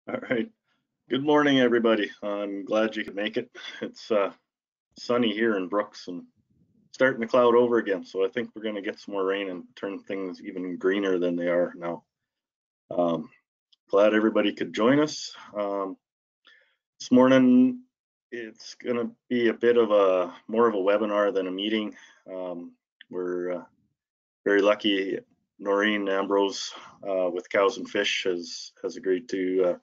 All right. Good morning, everybody. I'm glad you could make it. It's sunny here in Brooks and starting to cloud over again. So I think we're going to get some more rain and turn things even greener than they are now. Glad everybody could join us. This morning, it's going to be a bit of more of a webinar than a meeting. We're very lucky. Norine Ambrose with Cows and Fish has agreed to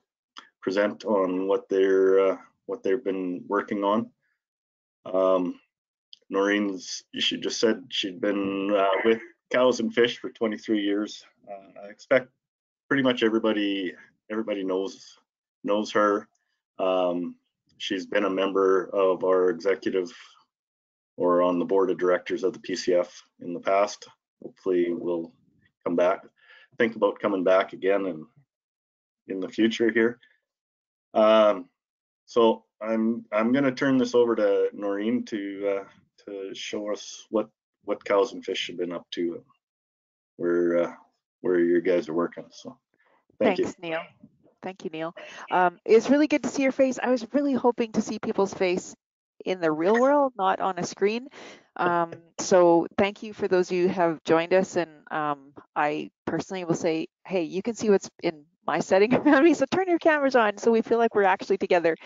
present on what they've been working on. Norine's, she just said she'd been with Cows and Fish for 23 years. I expect pretty much everybody knows her. She's been a member of our executive or on the board of directors of the PCF in the past. Hopefully we'll come back, think about coming back again and in the future here. So I'm going to turn this over to Norine to show us what Cows and Fish have been up to, where you guys are working. So thanks, you, Neil. Thank you, Neil. It's really good to see your face. I was really hoping to see people's face in the real world, not on a screen. So thank you for those of you who have joined us. And I personally will say, hey, you can see what's in my setting around me, so turn your cameras on so we feel like we're actually together.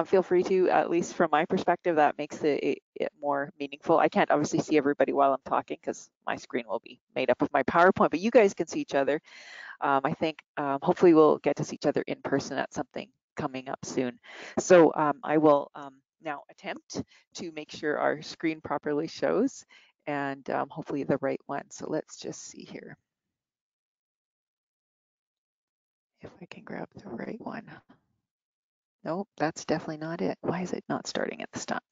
Feel free to, at least from my perspective, that makes it more meaningful. I can't obviously see everybody while I'm talking because my screen will be made up of my PowerPoint, but you guys can see each other. I think hopefully we'll get to see each other in person at something coming up soon. So I will now attempt to make sure our screen properly shows and hopefully the right one. So let's just see here. If I can grab the right one. Nope, that's definitely not it. Why is it not starting at the start?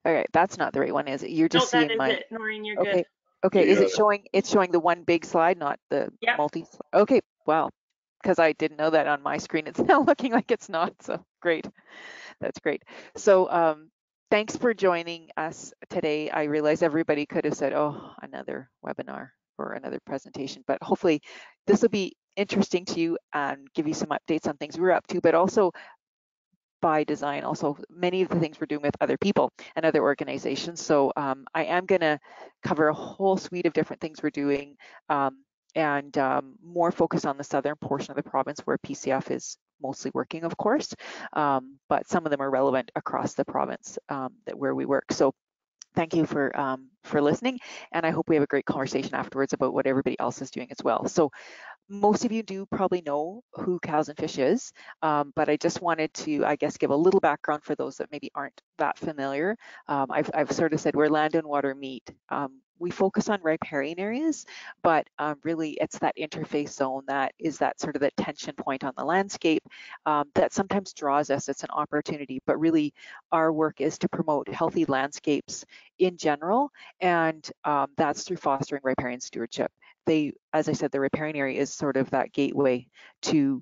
Okay, that's not the right one, is it? You're just seeing my. It, Norine, you're okay. good. Okay, is it showing? It's showing the one big slide, not the multi. Okay, wow. Because I didn't know that on my screen. It's now looking like it's not. So great. That's great. So thanks for joining us today. I realize everybody could have said, oh, another webinar or another presentation, but hopefully this will be interesting to you and give you some updates on things we're up to, but also by design, also many of the things we're doing with other people and other organizations. So I am going to cover a whole suite of different things we're doing and more focus on the southern portion of the province where PCF is mostly working, of course, but some of them are relevant across the province where we work. So thank you for listening, and I hope we have a great conversation afterwards about what everybody else is doing as well. So most of you do probably know who Cows and Fish is, but I just wanted to, I guess, give a little background for those that maybe aren't that familiar. I've sort of said we're land and water meet. We focus on riparian areas, but really it's that interface zone that is that sort of the tension point on the landscape that sometimes draws us. It's an opportunity, but really our work is to promote healthy landscapes in general, and that's through fostering riparian stewardship. As I said, the riparian area is sort of that gateway to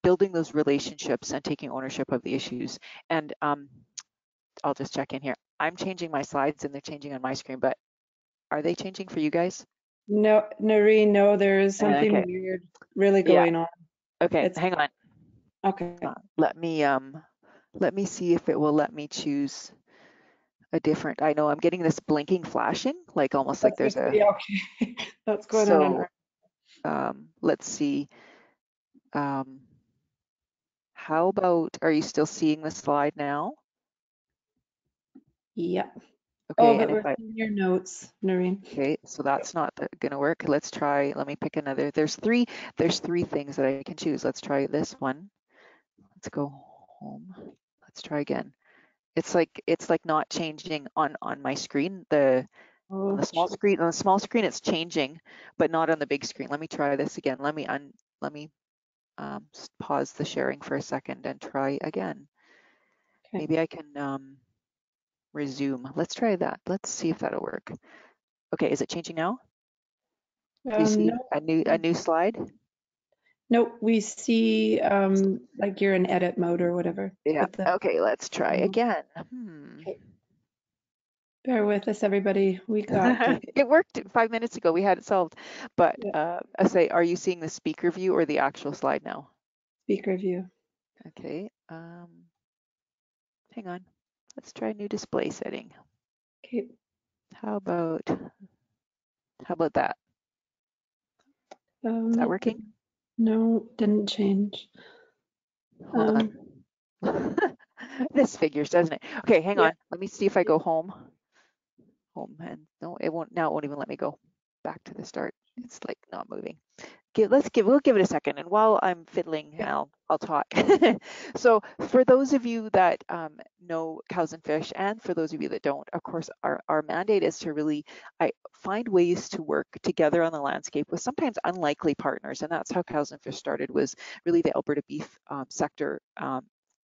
building those relationships and taking ownership of the issues. And I'll just check in here. I'm changing my slides and they're changing on my screen, but are they changing for you guys? No, Norine, no, there is something weird really going on. Okay, hang on. Okay. Let me see if it will let me choose a different. I know I'm getting this blinking flashing, like almost like there's a. Okay. That's going on. Let's see. How about, are you still seeing the slide now? Yeah. Okay. Oh, but we're seeing your notes, Norine. Okay, so that's not gonna work. Let's try. Let me pick another. There's three things that I can choose. Let's try this one. Let's go home. Let's try again. It's like not changing on my screen. On the small screen it's changing, but not on the big screen. Let me try this again. Let me pause the sharing for a second and try again. Okay. Maybe I can resume. Let's try that. Let's see if that'll work. Okay, is it changing now? Do you see a new slide? Nope, we see like you're in edit mode or whatever. Yeah. Okay, let's try again. Okay. Bear with us, everybody. We got it. It worked 5 minutes ago. We had it solved. But I say, are you seeing the speaker view or the actual slide now? Speaker view. Okay, hang on. Let's try a new display setting. Okay. How about that? Is that working? No, didn't change. Hold on. This figures, doesn't it? Okay, hang Yeah. on. Let me see if I go home. Home, and no, it won't. Now it won't even let me go back to the start. It's like not moving. We'll give it a second, and while I'm fiddling, Yeah. I'll talk. So for those of you that know Cows and Fish, and for those of you that don't, of course, our mandate is to really find ways to work together on the landscape with sometimes unlikely partners, and that's how Cows and Fish started, was really the Alberta beef sector,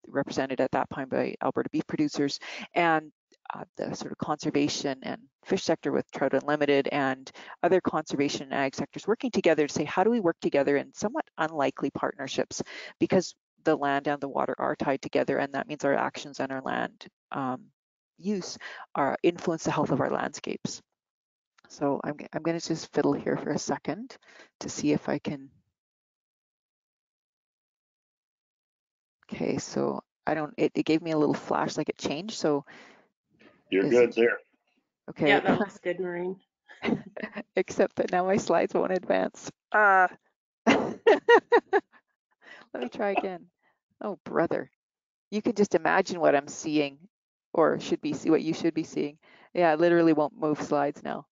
represented at that time by Alberta beef producers, and the sort of conservation and fish sector with Trout Unlimited and other conservation and ag sectors working together to say, how do we work together in somewhat unlikely partnerships, because the land and the water are tied together, and that means our actions and our land use influence the health of our landscapes. So I'm going to just fiddle here for a second to see if I can. Okay, so it gave me a little flash like it changed, so. You're good there. Okay. Yeah, that looks good, Norine. Except that now my slides won't advance. Let me try again. Oh, brother. You can just imagine what I'm seeing, or what you should be seeing. Yeah, it literally won't move slides now.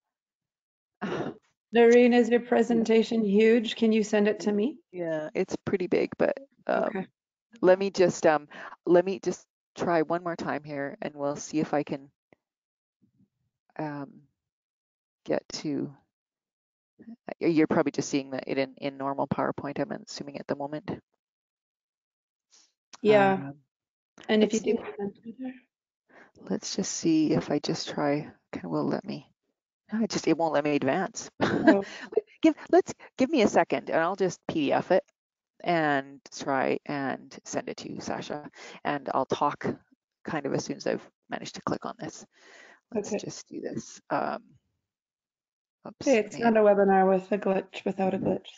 Norine, is your presentation huge? Can you send it to me? Yeah, it's pretty big, but Okay. let me just try one more time here, and we'll see if I can get to. You're probably just seeing it in normal PowerPoint, I'm assuming, at the moment. Yeah. And if you do, let's just see if I just try. Will let me. No, it won't let me advance. Oh. Give me a second, and I'll just PDF it and try and send it to you, Sasha. And I'll talk kind of as soon as I've managed to click on this. Let's just do this. Oops, hey, it's not a webinar with a glitch, without a glitch.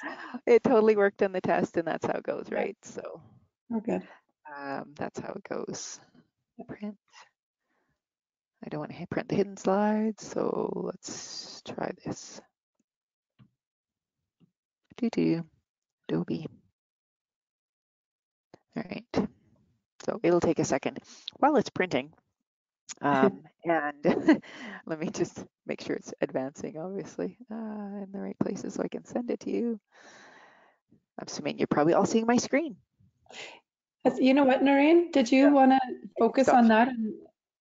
It totally worked on the test, and that's how it goes, right? So. Okay. That's how it goes. Print. I don't want to print the hidden slides, so let's try this. Adobe. All right. So it'll take a second while it's printing. And let me just make sure it's advancing, obviously, in the right places so I can send it to you. I'm assuming you're probably all seeing my screen. You know what, Norine? Did you want to focus on that,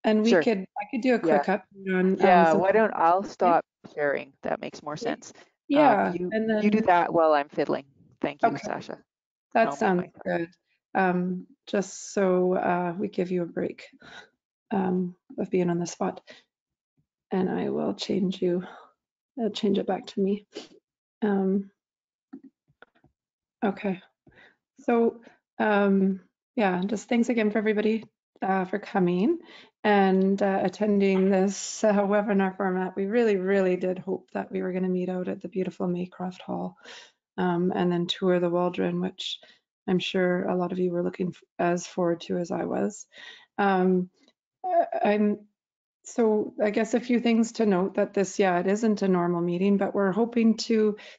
and sure. I could do a quick update on. Why don't I'll stop sharing? That makes more sense. Yeah, and then you do that while I'm fiddling. Thank you, Sasha. That sounds good. Just so we give you a break of being on the spot, and I will change it back to me. Okay, so yeah, just thanks again for everybody for coming and attending this webinar format. We really, really did hope that we were going to meet out at the beautiful Maycroft Hall and then tour the Waldron, which I'm sure a lot of you were looking as forward to as I was. So I guess a few things to note that this, it isn't a normal meeting, but we're hoping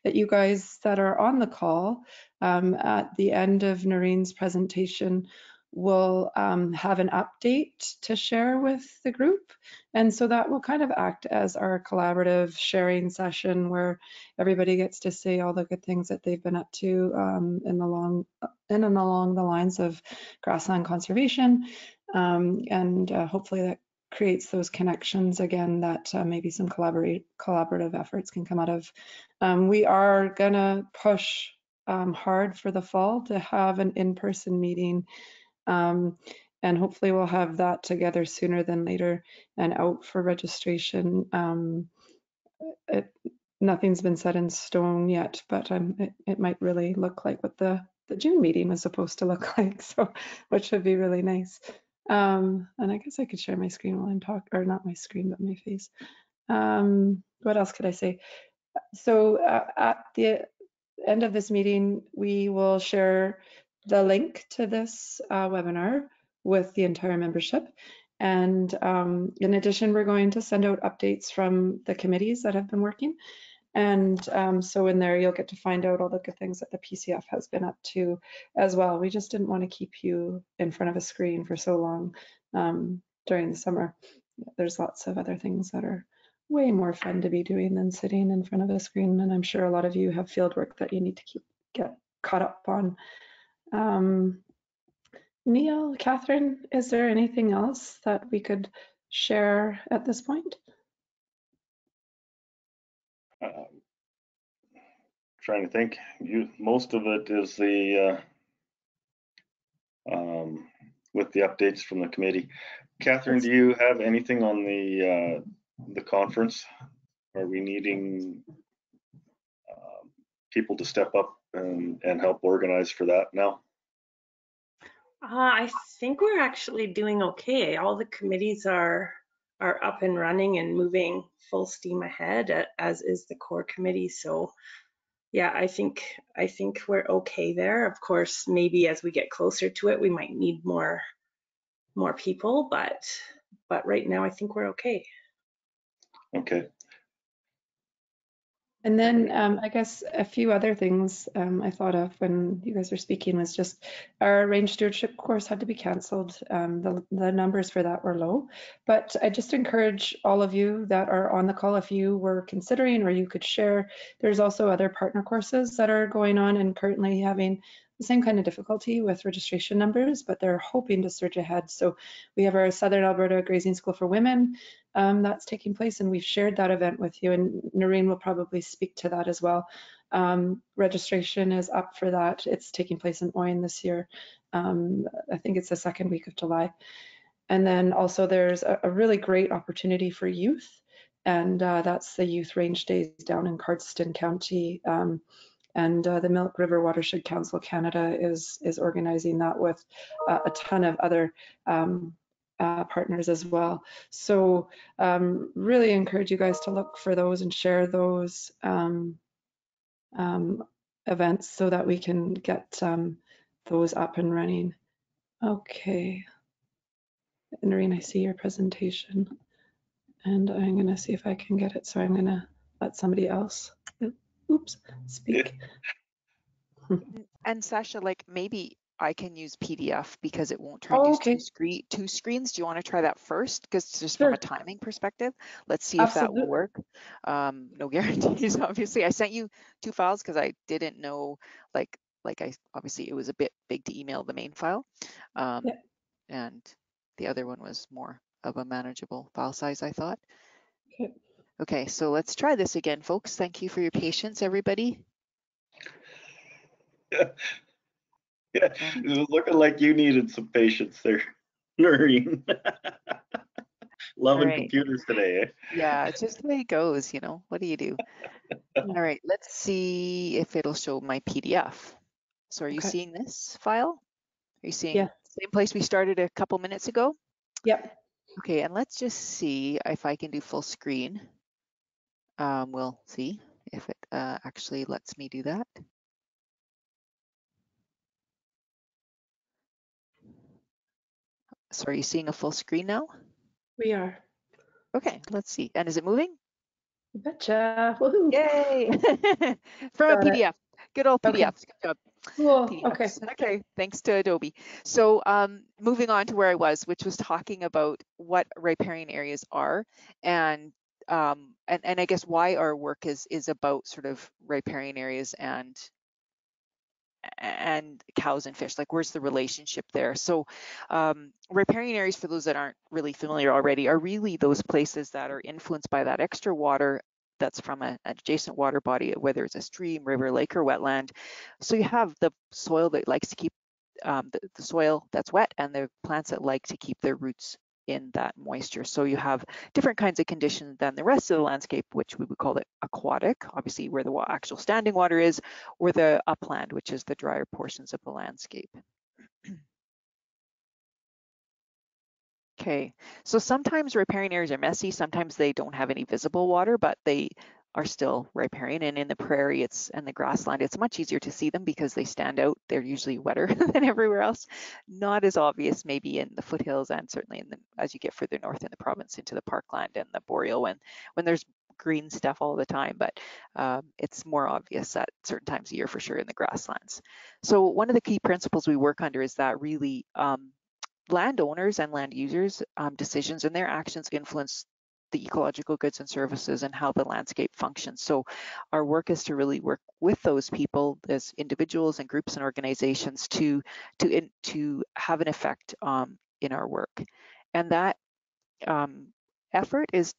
that you guys that are on the call at the end of Norine's presentation will have an update to share with the group. And so that will kind of act as our collaborative sharing session where everybody gets to say all the good things that they've been up to along the lines of grassland conservation. And hopefully that creates those connections again that maybe some collaborative efforts can come out of. We are gonna push hard for the fall to have an in-person meeting, and hopefully we'll have that together sooner than later and out for registration. Nothing's been set in stone yet, but it might really look like what the June meeting was supposed to look like, so which would be really nice. And I guess I could share my screen while I'm talking, or not my screen, but my face. What else could I say? So at the end of this meeting, we will share the link to this webinar with the entire membership. And in addition, we're going to send out updates from the committees that have been working. And so in there, you'll get to find out all the good things that the PCF has been up to as well. We just didn't want to keep you in front of a screen for so long during the summer. There's lots of other things that are way more fun to be doing than sitting in front of a screen. And I'm sure a lot of you have field work that you need to get caught up on. Neil, Catherine, is there anything else that we could share at this point? Trying to think. Most of it is the with the updates from the committee. Catherine, do you have anything on the conference? Are we needing people to step up and help organize for that now? I think we're actually doing okay. All the committees are up and running and moving full steam ahead, as is the core committee. So yeah, I think we're okay there. Of course, maybe as we get closer to it, we might need more people, but right now I think we're okay. Okay. And then I guess a few other things I thought of when you guys were speaking was just our range stewardship course had to be canceled. The numbers for that were low, but I just encourage all of you that are on the call, if you were considering or you could share, there's also other partner courses that are going on and currently having the same kind of difficulty with registration numbers, but they're hoping to surge ahead. So we have our Southern Alberta Grazing School for Women that's taking place, and we've shared that event with you, and Norine will probably speak to that as well. Registration is up for that. It's taking place in Oyen this year. I think it's the second week of July. And then also there's a really great opportunity for youth, and that's the Youth Range Days down in Cardston County. And the Milk River Watershed Council Canada is organizing that with a ton of other partners as well. So really encourage you guys to look for those and share those events so that we can get those up and running. Okay. Norine, I see your presentation and I'm going to see if I can get it. So I'm going to let somebody else, oops, speak. And Sasha, like maybe I can use PDF because it won't try and use two screens. Do you want to try that first? Because just from a timing perspective, let's see if that will work. No guarantees, obviously. I sent you 2 files because I didn't know, like I obviously it was a bit big to email the main file, and the other one was more of a manageable file size, I thought. Okay, so let's try this again, folks. Thank you for your patience, everybody. Yeah, it was looking like you needed some patience there, Norine. Loving computers today, eh? Yeah, it's just the way it goes, you know. What do you do? All right, let's see if it'll show my PDF. So are you seeing this file? Are you seeing the same place we started a couple minutes ago? Yep. Okay, and let's just see if I can do full screen. We'll see if it actually lets me do that. So are you seeing a full screen now? We are. Okay, let's see. And is it moving? Betcha. Woohoo. Yay! From a PDF. Good old PDFs. Good job. Cool. PDFs. Okay, thanks to Adobe. So moving on to where I was, which was talking about what riparian areas are, and I guess why our work is about sort of riparian areas and cows and fish. Like, where's the relationship there? So riparian areas, for those that aren't really familiar already, are really those places that are influenced by that extra water that's from an adjacent water body, whether it's a stream, river, lake, or wetland. So you have the soil that likes to keep the soil that's wet, and the plants that like to keep their roots in that moisture. So you have different kinds of conditions than the rest of the landscape, which we would call it aquatic, obviously where the actual standing water is, or the upland, which is the drier portions of the landscape. Okay, so sometimes riparian areas are messy, sometimes they don't have any visible water, but they are still riparian, and in the prairie and the grassland, it's much easier to see them because they stand out. They're usually wetter than everywhere else. Not as obvious maybe in the foothills, and certainly as you get further north in the province into the parkland and the boreal when there's green stuff all the time, but it's more obvious at certain times of year for sure in the grasslands. So one of the key principles we work under is that really landowners and land users decisions and their actions influence the ecological goods and services and how the landscape functions. So our work is to really work with those people as individuals and groups and organizations to have an effect in our work. And that effort is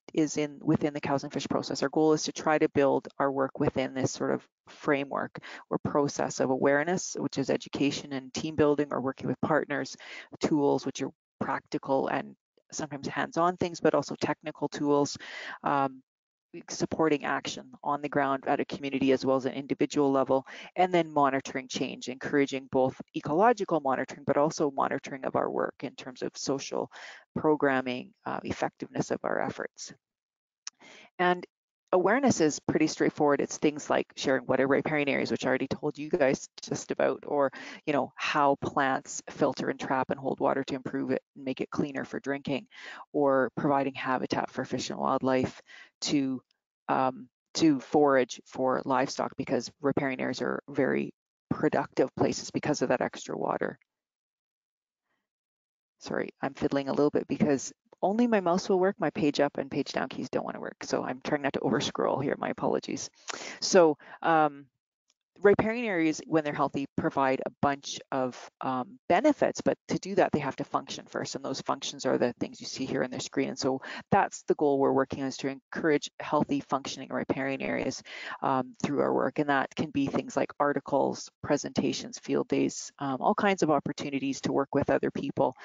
within the cows and fish process. Our goal is to try to build our work within this sort of framework or process of awareness, which is education and team building, or working with partners, tools, which are practical and sometimes hands-on things, but also technical tools, supporting action on the ground at a community as well as an individual level, and then monitoring change, encouraging both ecological monitoring, but also monitoring of our work in terms of social programming, effectiveness of our efforts. And awareness is pretty straightforward. It's things like sharing what are riparian areas, which I already told you guys just about, or how plants filter and trap and hold water to improve it and make it cleaner for drinking, or providing habitat for fish and wildlife to forage for livestock, because riparian areas are very productive places because of that extra water. Sorry, I'm fiddling a little bit because only my mouse will work. My page up and page down keys don't want to work. So I'm trying not to over scroll here. My apologies. So riparian areas, when they're healthy, provide a bunch of benefits, but to do that, they have to function first. And those functions are the things you see here on the screen. And so that's the goal we're working on, is to encourage healthy functioning riparian areas through our work. And that can be things like articles, presentations, field days, all kinds of opportunities to work with other people.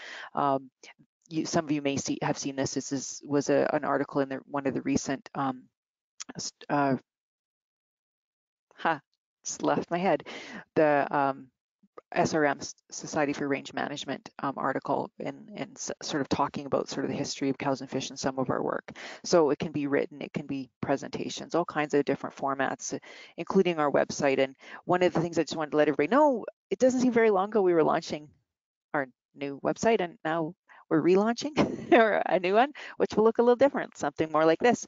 Some of you may have seen this. This was an article in one of the recent it's left my head. The SRM, Society for Range Management article, and sort of talking about sort of the history of cows and fish in some of our work. So it can be written, it can be presentations, all kinds of different formats, including our website. And one of the things I just wanted to let everybody know, it doesn't seem very long ago we were launching our new website, and now we're relaunching or a new one, which will look a little different, something more like this.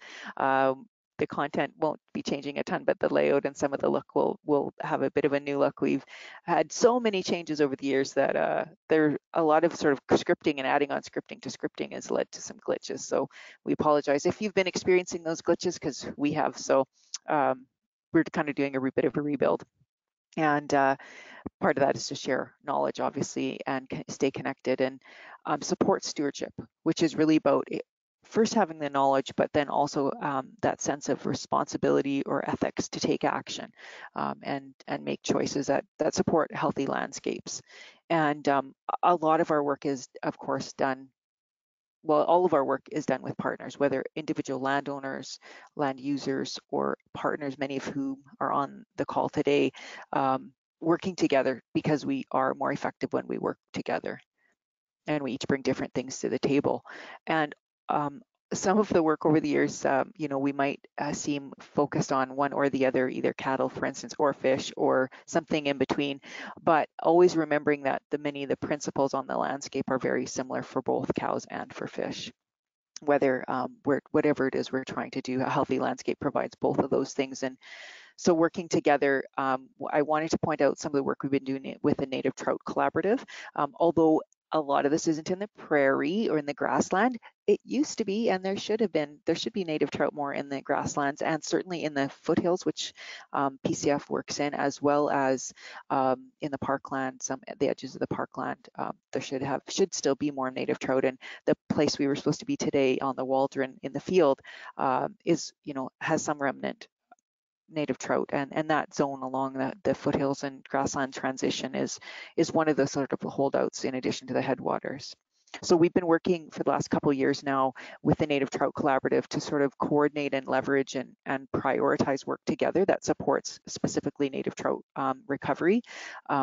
The content won't be changing a ton, but the layout and some of the look will have a bit of a new look. We've had so many changes over the years that there a lot of sort of scripting and adding on scripting to scripting has led to some glitches. So we apologize if you've been experiencing those glitches, because we have. So we're kind of doing a bit of a rebuild. And part of that is to share knowledge, obviously, and stay connected, and support stewardship, which is really about first having the knowledge, but then also that sense of responsibility or ethics to take action and make choices that support healthy landscapes. And a lot of our work is, of course, done. Well, all of our work is done with partners, whether individual landowners, land users, or partners, many of whom are on the call today, working together, because we are more effective when we work together, and we each bring different things to the table. And some of the work over the years, we might seem focused on one or the other, either cattle, for instance, or fish, or something in between, but always remembering that many of the principles on the landscape are very similar for both cows and for fish. Whether whatever it is we're trying to do, a healthy landscape provides both of those things. And so working together, I wanted to point out some of the work we've been doing with the Native Trout Collaborative. Although a lot of this isn't in the prairie or in the grassland, it used to be, and there should be native trout more in the grasslands, and certainly in the foothills, which PCF works in, as well as in the parkland, the edges of the parkland. There should still be more native trout, and the place we were supposed to be today on the Waldron in the field has some remnant native trout, and that zone along the foothills and grassland transition is one of the sort of holdouts in addition to the headwaters. So we've been working for the last couple of years now with the Native Trout Collaborative to sort of coordinate and leverage and prioritize work together that supports specifically native trout recovery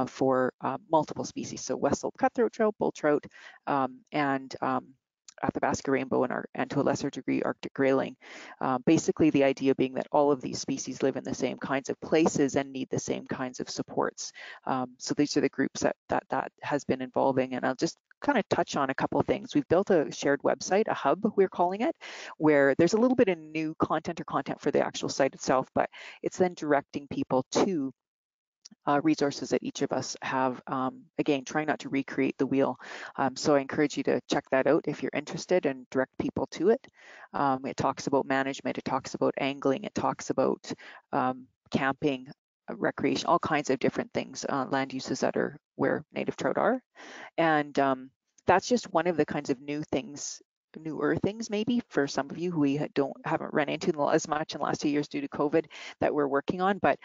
for multiple species. So West Slope cutthroat trout, bull trout, and Athabasca rainbow and to a lesser degree Arctic grayling. Basically the idea being that all of these species live in the same kinds of places and need the same kinds of supports. So these are the groups that has been involving, and I'll just kind of touch on a couple of things. We've built a shared website, a hub we're calling it, where there's a little bit of new content or content for the actual site itself, but it's then directing people to resources that each of us have, again, trying not to recreate the wheel. So I encourage you to check that out if you're interested and direct people to it. It talks about management, it talks about angling, it talks about camping, recreation, all kinds of different things, land uses that are where native trout are. And that's just one of the kinds of newer things maybe for some of you who we haven't run into as much in the last 2 years due to COVID that we're working on. But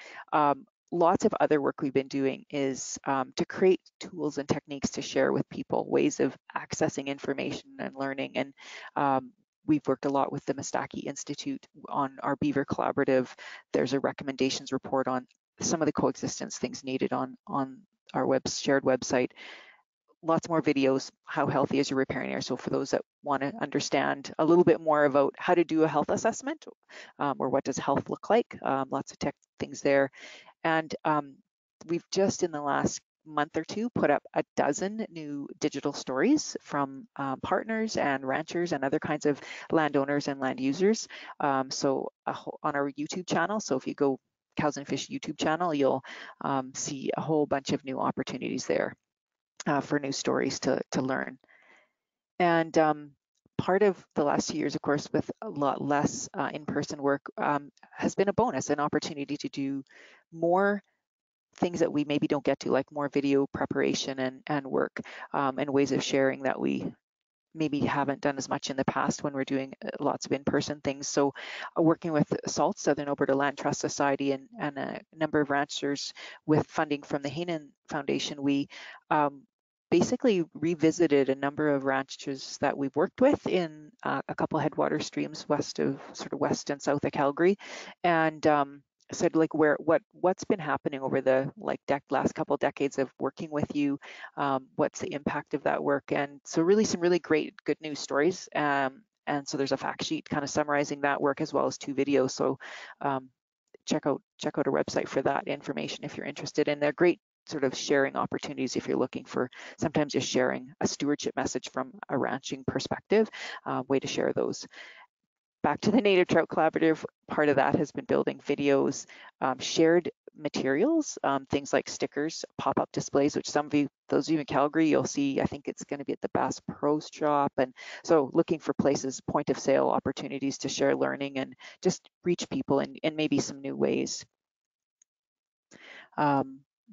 lots of other work we've been doing is to create tools and techniques to share with people, ways of accessing information and learning. And we've worked a lot with the Mistaki Institute on our Beaver Collaborative. There's a recommendations report on some of the coexistence things needed on our shared website. Lots more videos, how healthy is your riparian area? So for those that want to understand a little bit more about how to do a health assessment, or what does health look like, lots of tech things there. And we've just in the last month or two put up a dozen new digital stories from partners and ranchers and other kinds of landowners and land users. So on our YouTube channel, so if you go Cows and Fish YouTube channel, you'll see a whole bunch of new opportunities there for new stories to learn. And part of the last 2 years, of course, with a lot less in-person work, has been a bonus, an opportunity to do more things that we maybe don't get to, like more video preparation and work, and ways of sharing that we maybe haven't done as much in the past when we're doing lots of in-person things. So working with SALT, Southern Alberta Land Trust Society, and a number of ranchers with funding from the Hainan Foundation, we basically revisited a number of ranches that we've worked with in a couple of headwater streams west and south of Calgary, and said like what's been happening over the last couple of decades of working with you, what's the impact of that work, and so really some really great good news stories, and so there's a fact sheet kind of summarizing that work as well as 2 videos. So check out our website for that information if you're interested, and they're great sort of sharing opportunities if you're looking for sometimes just sharing a stewardship message from a ranching perspective, way to share those. Back to the Native Trout Collaborative, part of that has been building videos, shared materials, things like stickers, pop-up displays, which some of you, those of you in Calgary, you'll see, I think it's going to be at the Bass Pro Shop. And so looking for places, point of sale opportunities to share learning and just reach people in maybe some new ways.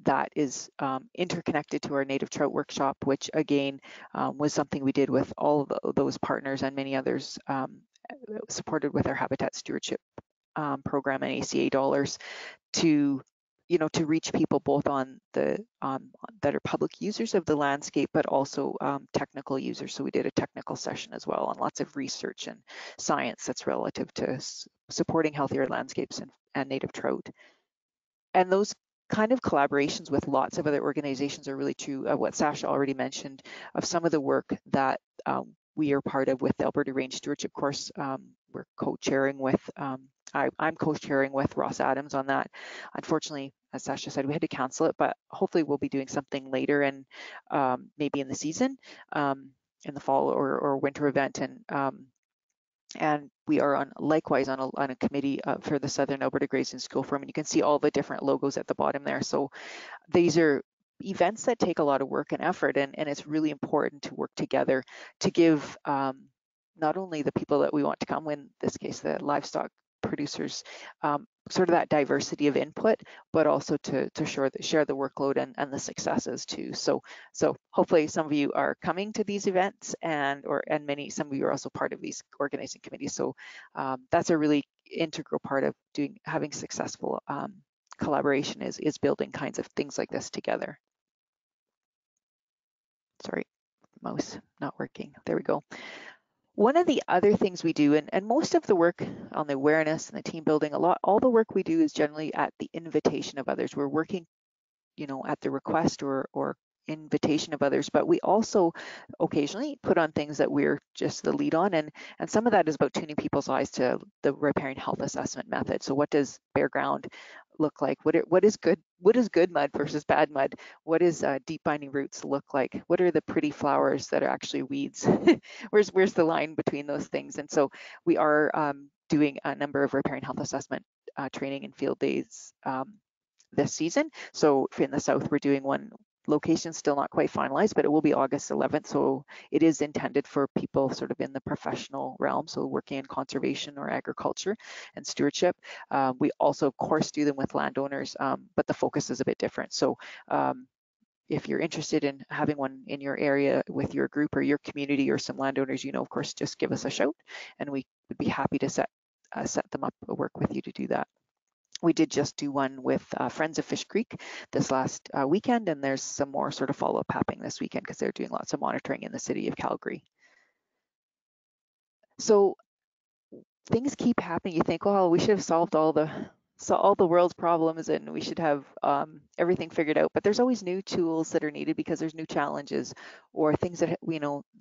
That is interconnected to our Native Trout Workshop, which again was something we did with all of those partners and many others, supported with our Habitat Stewardship program and ACA dollars to reach people both on the that are public users of the landscape, but also technical users. So we did a technical session as well on lots of research and science that's relative to supporting healthier landscapes and native trout. And those kind of collaborations with lots of other organizations are really true of what Sasha already mentioned, of some of the work that we are part of with the Alberta Range Stewardship course. We're co-chairing with, I'm co-chairing with Ross Adams on that. Unfortunately, as Sasha said, we had to cancel it, but hopefully we'll be doing something later and maybe in the season, in the fall or winter event. And we are likewise on a committee for the Southern Alberta Grazing School Forum, and you can see all the different logos at the bottom there. So these are events that take a lot of work and effort, and it's really important to work together to give not only the people that we want to come, in this case the livestock producers, sort of that diversity of input, but also to share the workload and the successes too. So hopefully some of you are coming to these events, and some of you are also part of these organizing committees. So that's a really integral part of having successful collaboration is building kinds of things like this together. Sorry, mouse not working. There we go. One of the other things we do, and most of the work on the awareness and the team building, all the work we do is generally at the invitation of others. We're working, at the request or invitation of others, but we also occasionally put on things that we're just the lead on, and some of that is about tuning people's eyes to the riparian health assessment method. So what does bare ground look like? What is good mud versus bad mud? What is deep binding roots look like? What are the pretty flowers that are actually weeds? Where's the line between those things? And so we are doing a number of riparian health assessment training and field days this season. So in the south, we're doing one location, still not quite finalized, but it will be August 11th. So it is intended for people sort of in the professional realm, so working in conservation or agriculture and stewardship. We also, of course, do them with landowners, but the focus is a bit different. So if you're interested in having one in your area with your group or your community or some landowners, of course, just give us a shout, and we would be happy to set them up, work with you to do that. We did just do one with Friends of Fish Creek this last weekend, and there's some more sort of follow-up happening this weekend because they're doing lots of monitoring in the city of Calgary. So things keep happening. You think, well, we should have solved all the world's problems and we should have everything figured out, but there's always new tools that are needed because there's new challenges or things that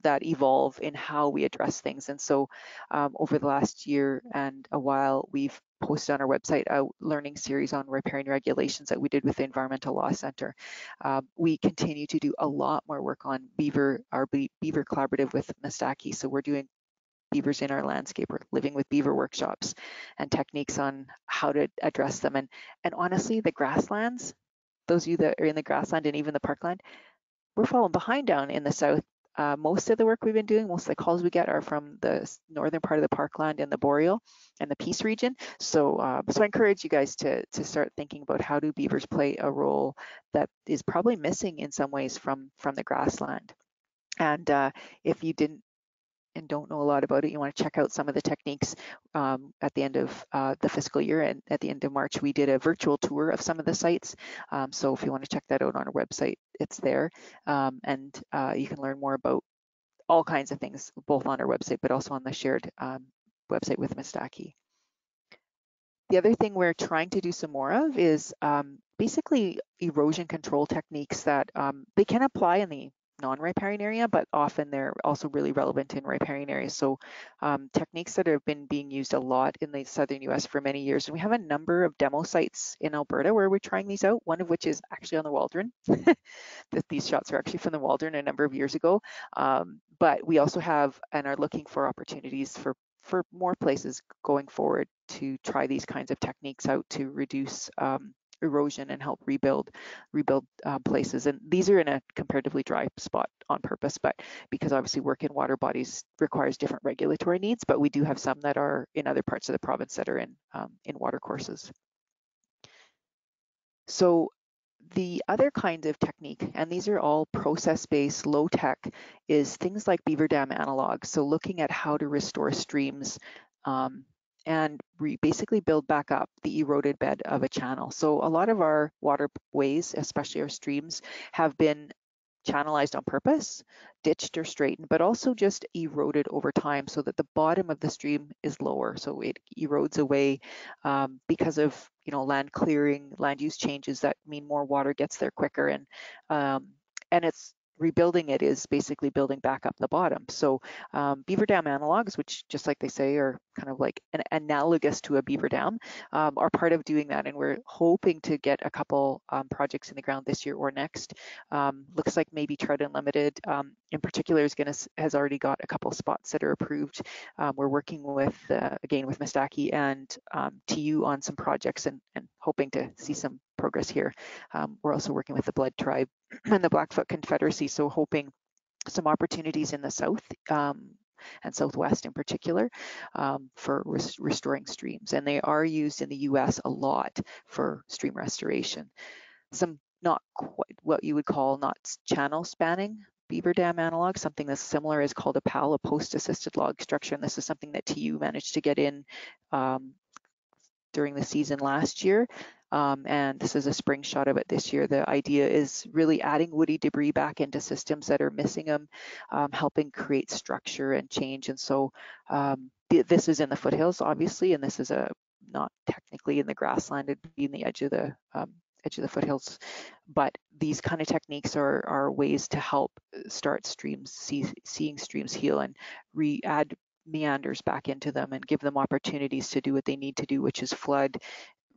that evolve in how we address things. And so over the last year and a while, we've posted on our website a learning series on riparian regulations that we did with the Environmental Law Center. We continue to do a lot more work on our beaver collaborative with Mistaki. So we're doing beavers in our landscape. We're living with beaver workshops and techniques on how to address them. And honestly, the grasslands, those of you that are in the grassland and even the parkland, we're falling behind down in the south. Most of the work we've been doing, most of the calls we get are from the northern part of the parkland and the boreal and the Peace region. So I encourage you guys to start thinking about how do beavers play a role that is probably missing in some ways from the grassland. And if you didn't and don't know a lot about it, you want to check out some of the techniques at the end of the fiscal year, and at the end of March we did a virtual tour of some of the sites. So if you want to check that out on our website, it's there, and you can learn more about all kinds of things, both on our website but also on the shared website with Mistaki. The other thing we're trying to do some more of is basically erosion control techniques that they can apply in the non-riparian area, but often they're also really relevant in riparian areas. So techniques that have been being used a lot in the southern US for many years. And we have a number of demo sites in Alberta where we're trying these out, one of which is actually on the Waldron. These shots are actually from the Waldron a number of years ago. But we also have and are looking for opportunities for more places going forward to try these kinds of techniques out to reduce erosion and help rebuild places. And these are in a comparatively dry spot on purpose, but because obviously work in water bodies requires different regulatory needs, but we do have some that are in other parts of the province that are in water courses. So the other kind of technique, and these are all process-based, low-tech, is things like beaver dam analogs. So looking at how to restore streams and basically build back up the eroded bed of a channel. So a lot of our waterways, especially our streams, have been channelized on purpose, ditched or straightened, but also just eroded over time so that the bottom of the stream is lower. So it erodes away because of land clearing, land use changes that mean more water gets there quicker, and it's rebuilding it is basically building back up the bottom. So beaver dam analogs, which just like they say are kind of like an analogous to a beaver dam, are part of doing that, and we're hoping to get a couple projects in the ground this year or next. Looks like maybe Trout Unlimited in particular has already got a couple spots that are approved. We're working with again with Mistaki and TU on some projects and hoping to see some progress here. We're also working with the Blood Tribe and the Blackfoot Confederacy, so hoping some opportunities in the south and southwest in particular for restoring streams. And they are used in the US a lot for stream restoration. Some not quite what you would call not channel spanning beaver dam analog. Something that's similar is called a PAL, a post-assisted log structure, and this is something that TU managed to get in during the season last year. And this is a spring shot of it this year. The idea is really adding woody debris back into systems that are missing them, helping create structure and change. And so this is in the foothills, obviously, and this is not technically in the grassland. It'd be in the edge of the edge of the foothills. But these kind of techniques are ways to help start streams, seeing streams heal and add meanders back into them and give them opportunities to do what they need to do, which is flood,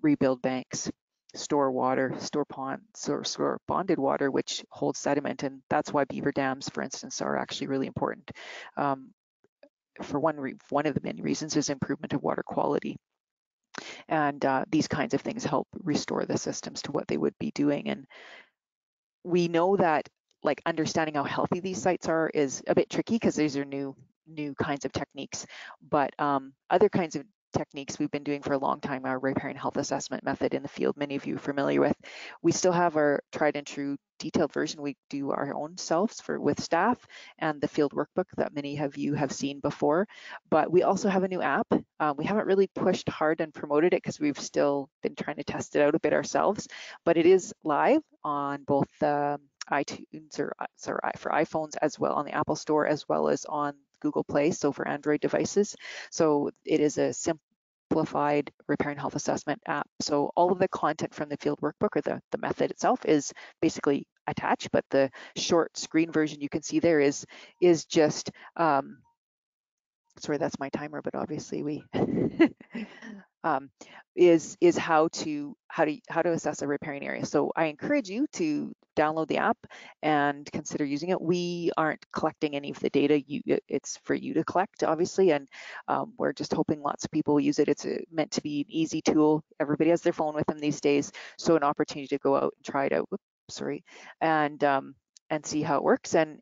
rebuild banks, store water, store ponds, or store bonded water, which holds sediment. And that's why beaver dams, for instance, are actually really important. For one of the many reasons is improvement of water quality. And these kinds of things help restore the systems to what they would be doing. And we know that like understanding how healthy these sites are is a bit tricky because these are new kinds of techniques. But other kinds of techniques we've been doing for a long time, our riparian health assessment method in the field, many of you are familiar with. We still have our tried and true detailed version we do our own selves with staff, and the field workbook that many of you have seen before. But we also have a new app. We haven't really pushed hard and promoted it because we've still been trying to test it out a bit ourselves, but it is live on both iTunes or for iPhones, as well on the Apple Store, as well as on Google Play, so for Android devices. So it is a simplified riparian health assessment app. So all of the content from the field workbook or the method itself is basically attached, but the short screen version you can see there is just sorry, that's my timer, but obviously we is how to assess a riparian area. So I encourage you to download the app and consider using it. We aren't collecting any of the data. It's for you to collect, obviously, and we're just hoping lots of people will use it. It's meant to be an easy tool. Everybody has their phone with them these days, so an opportunity to go out and try it out. Whoops, sorry, and see how it works. And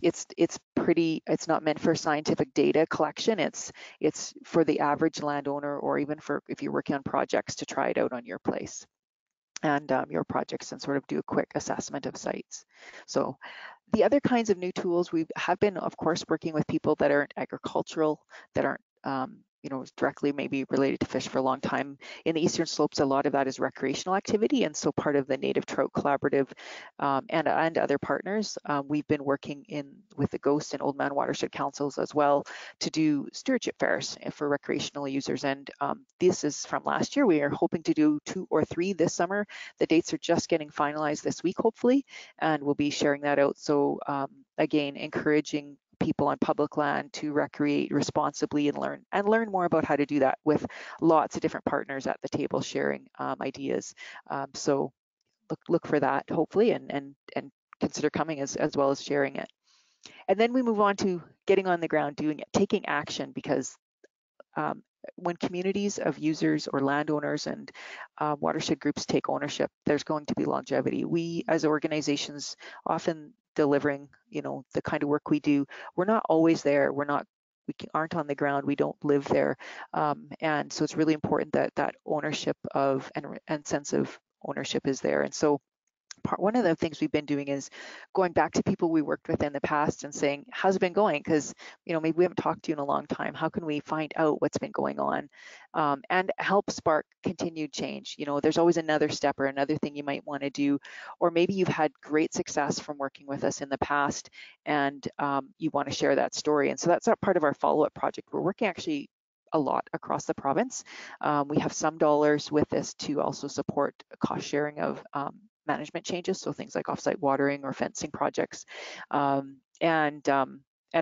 it's not meant for scientific data collection. It's for the average landowner, or even for if you're working on projects, to try it out on your place and your projects and sort of do a quick assessment of sites. So the other kinds of new tools, we have been, of course, working with people that aren't agricultural, that aren't directly maybe related to fish for a long time. In the Eastern Slopes, a lot of that is recreational activity, and so part of the Native Trout Collaborative and other partners, we've been working with the Ghost and Old Man Watershed Councils as well to do stewardship fairs for recreational users. And this is from last year. We are hoping to do 2 or 3 this summer. The dates are just getting finalized this week, hopefully, and we'll be sharing that out. So again, encouraging people on public land to recreate responsibly and learn more about how to do that, with lots of different partners at the table sharing ideas. So look for that, hopefully, and consider coming as well as sharing it. And then we move on to getting on the ground, doing it, taking action, because when communities of users or landowners and watershed groups take ownership, there's going to be longevity. We as organizations often delivering, the kind of work we do, we're not always there. We aren't on the ground. We don't live there. And so it's really important that ownership of and sense of ownership is there. And so one of the things we've been doing is going back to people we worked with in the past and saying, how's it been going? Because, maybe we haven't talked to you in a long time. How can we find out what's been going on and help spark continued change? There's always another step or another thing you might want to do, or maybe you've had great success from working with us in the past and you want to share that story. And so that's part of our follow-up project. We're working actually a lot across the province. We have some dollars with this to also support cost sharing of management changes, so things like offsite watering or fencing projects, and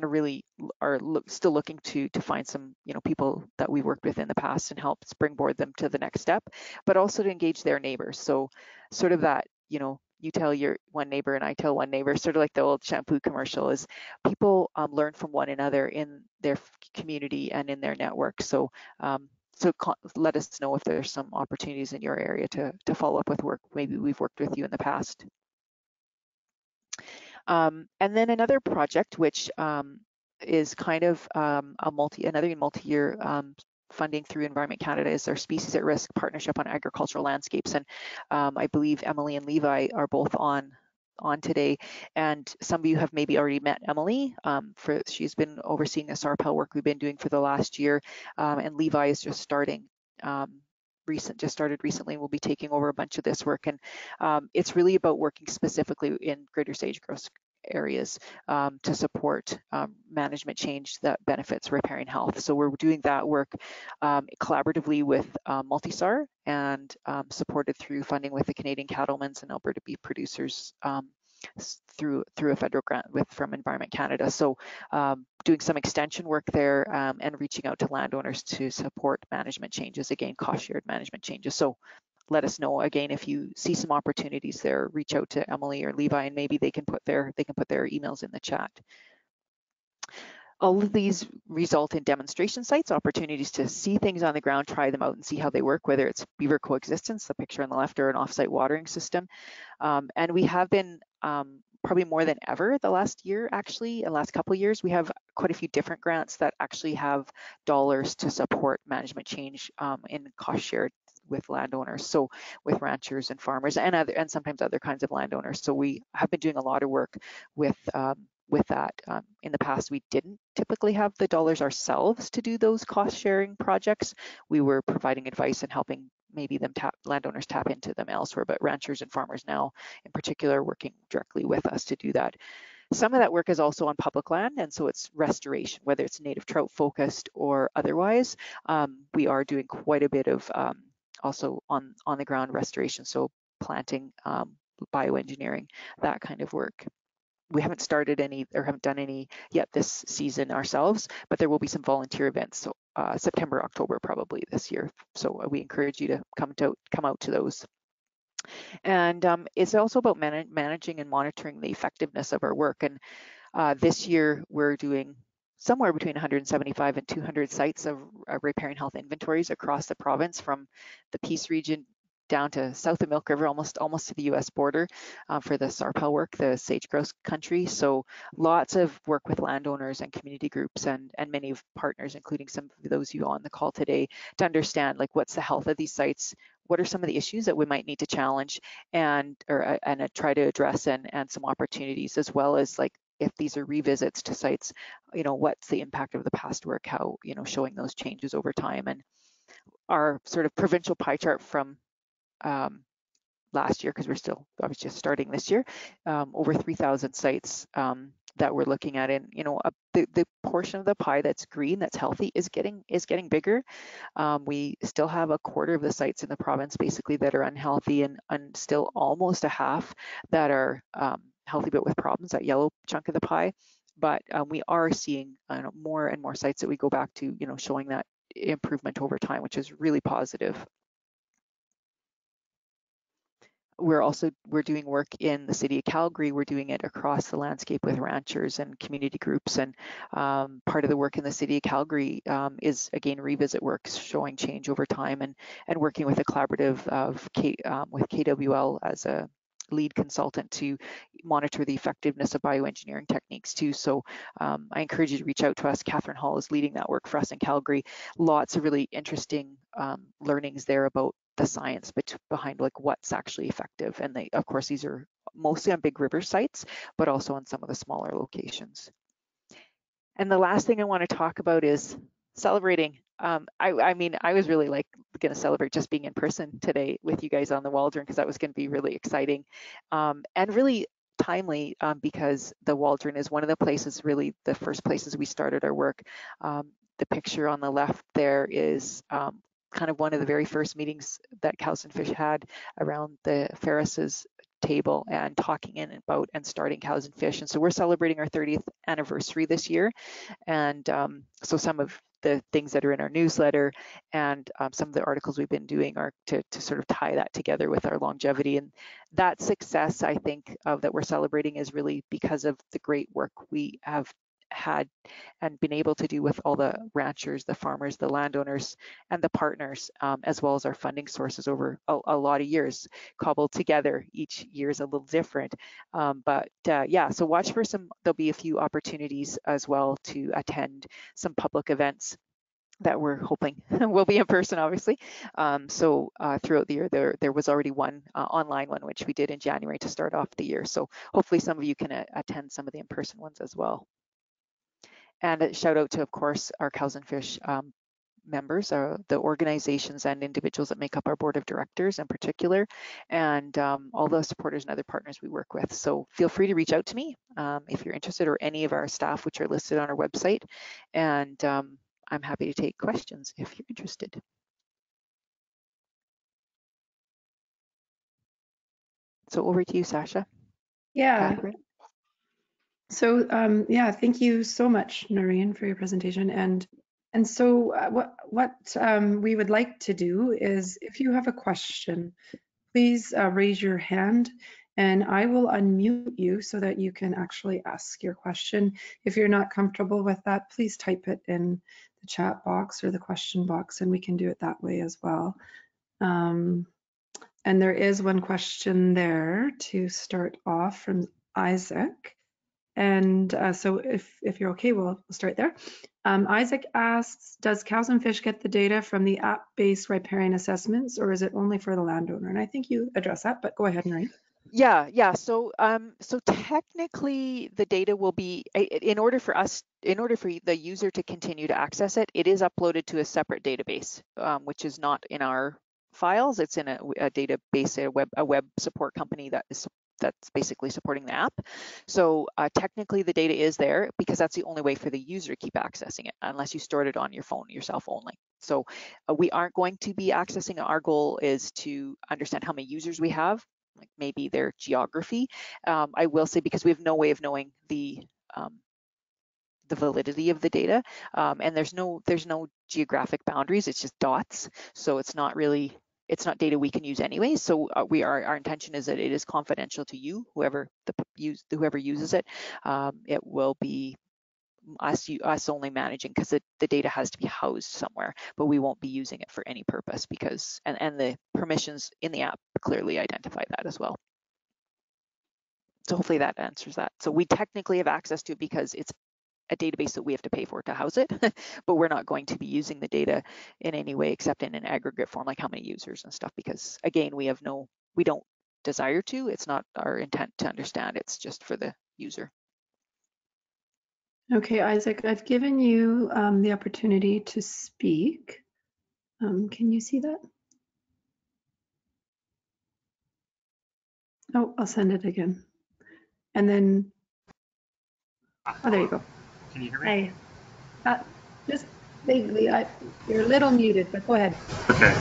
really are still looking to find some people that we worked with in the past and help springboard them to the next step, but also to engage their neighbors. So sort of that, you tell your one neighbor and I tell one neighbor, sort of like the old shampoo commercial, is people learn from one another in their community and in their network. So let us know if there's some opportunities in your area to follow up with work maybe we've worked with you in the past. And then another project which is kind of another multi-year funding through Environment Canada is our Species at Risk Partnership on Agricultural Landscapes. And I believe Emily and Levi are both on today, and some of you have maybe already met Emily. She's been overseeing the SARPEL work we've been doing for the last year, and Levi is just starting. Just started recently and will be taking over a bunch of this work. And it's really about working specifically in greater sage-grouse areas to support management change that benefits riparian health. So we're doing that work collaboratively with Multisar and supported through funding with the Canadian Cattlemen's and Alberta Beef Producers through a federal grant from Environment Canada. So doing some extension work there and reaching out to landowners to support management changes, again, cost shared management changes. So let us know again if you see some opportunities there. Reach out to Emily or Levi, and maybe they can put their emails in the chat. All of these result in demonstration sites, opportunities to see things on the ground, try them out and see how they work, whether it's beaver coexistence, the picture on the left, or an offsite watering system. And we have been probably more than ever the last year, actually, the last couple of years, we have quite a few different grants that actually have dollars to support management change in cost shared with landowners, so with ranchers and farmers and sometimes other kinds of landowners. So we have been doing a lot of work with that. In the past, we didn't typically have the dollars ourselves to do those cost sharing projects. We were providing advice and helping maybe landowners tap into them elsewhere, but ranchers and farmers now in particular are working directly with us to do that. Some of that work is also on public land, and so it's restoration, whether it's native trout focused or otherwise. We are doing quite a bit of also on the ground restoration, so planting, bioengineering, that kind of work. We haven't started any or haven't done any yet this season ourselves, but there will be some volunteer events, so September, October probably this year. So we encourage you to come out to those. And it's also about managing and monitoring the effectiveness of our work. And this year we're doing somewhere between 175 and 200 sites of riparian health inventories across the province, from the Peace region down to south of Milk River, almost to the US border for the SARPAL work, the sage-grouse country. So lots of work with landowners and community groups and many partners, including some of those of you on the call today, to understand like what's the health of these sites, what are some of the issues that we might need to challenge and try to address, and some opportunities, as well as like if these are revisits to sites, you know, what's the impact of the past work, how, you know, showing those changes over time. And our sort of provincial pie chart from last year, because I was just starting this year, over 3,000 sites that we're looking at, and you know, the portion of the pie that's green, that's healthy, is getting bigger. We still have a quarter of the sites in the province basically that are unhealthy, and still almost a half that are healthy but with problems, that yellow chunk of the pie. But we are seeing more and more sites that we go back to, you know, showing that improvement over time, which is really positive. We're doing work in the city of Calgary. We're doing it across the landscape with ranchers and community groups. And part of the work in the city of Calgary is, again, revisit work showing change over time, and working with a collaborative of with KWL as a lead consultant to monitor the effectiveness of bioengineering techniques too. So I encourage you to reach out to us. Catherine Hall is leading that work for us in Calgary. Lots of really interesting learnings there about the science behind like what's actually effective. And of course, these are mostly on big river sites, but also on some of the smaller locations. And the last thing I want to talk about is celebrating. I mean, I was really like going to celebrate just being in person today with you guys on the Waldron, because that was going to be really exciting and really timely, because the Waldron is one of the places, really the first places we started our work. The picture on the left there is kind of one of the very first meetings that Cows and Fish had around the Ferris's table and talking about and starting Cows and Fish. And so we're celebrating our 30th anniversary this year. And so some of the things that are in our newsletter and some of the articles we've been doing are to sort of tie that together with our longevity. And that success, I think, that we're celebrating is really because of the great work we have had and been able to do with all the ranchers, the farmers, the landowners, and the partners, as well as our funding sources over a lot of years cobbled together. Each year is a little different, but yeah, so watch for there'll be a few opportunities as well to attend some public events that we're hoping will be in person, obviously. So throughout the year, there was already one online one, which we did in January to start off the year. So hopefully some of you can attend some of the in-person ones as well. And a shout out to, of course, our Cows and Fish members, the organizations and individuals that make up our board of directors in particular, and all the supporters and other partners we work with. So feel free to reach out to me. if you're interested, or any of our staff, which are listed on our website. And I'm happy to take questions if you're interested. So over to you, Sasha. Yeah. Catherine. So yeah, thank you so much, Norine, for your presentation. And so what we would like to do is, if you have a question, please raise your hand and I will unmute you so that you can actually ask your question. If you're not comfortable with that, please type it in the chat box or the question box, and we can do it that way as well. And there is one question there to start off from Isaac. And so if you're okay, we'll start there. Isaac asks, does Cows and Fish get the data from the app-based riparian assessments, or is it only for the landowner? And I think you addressed that, but go ahead, Norine. Yeah. So technically the data will be, in order for the user to continue to access it, it is uploaded to a separate database, which is not in our files. It's in a database, a web support company that's basically supporting the app. So technically the data is there because that's the only way for the user to keep accessing it, unless you stored it on your phone yourself only. So we aren't going to be accessing it. Our goal is to understand how many users we have, like maybe their geography. I will say, because we have no way of knowing the validity of the data, and there's no geographic boundaries. It's just dots. So it's not data we can use anyway. So our intention is that it is confidential to you, whoever uses it. It will be us only managing, because the data has to be housed somewhere, but we won't be using it for any purpose, because and the permissions in the app clearly identify that as well. So hopefully that answers that. So we technically have access to it because it's a database that we have to pay for to house it, but we're not going to be using the data in any way except in an aggregate form, like how many users and stuff, because again, we don't desire to. It's not our intent to understand. It's just for the user. Okay, Isaac, I've given you the opportunity to speak. Can you see that? Oh, I'll send it again. And then, oh, there you go. Can you hear me? Hey, just vaguely, you're a little muted, but go ahead. Okay,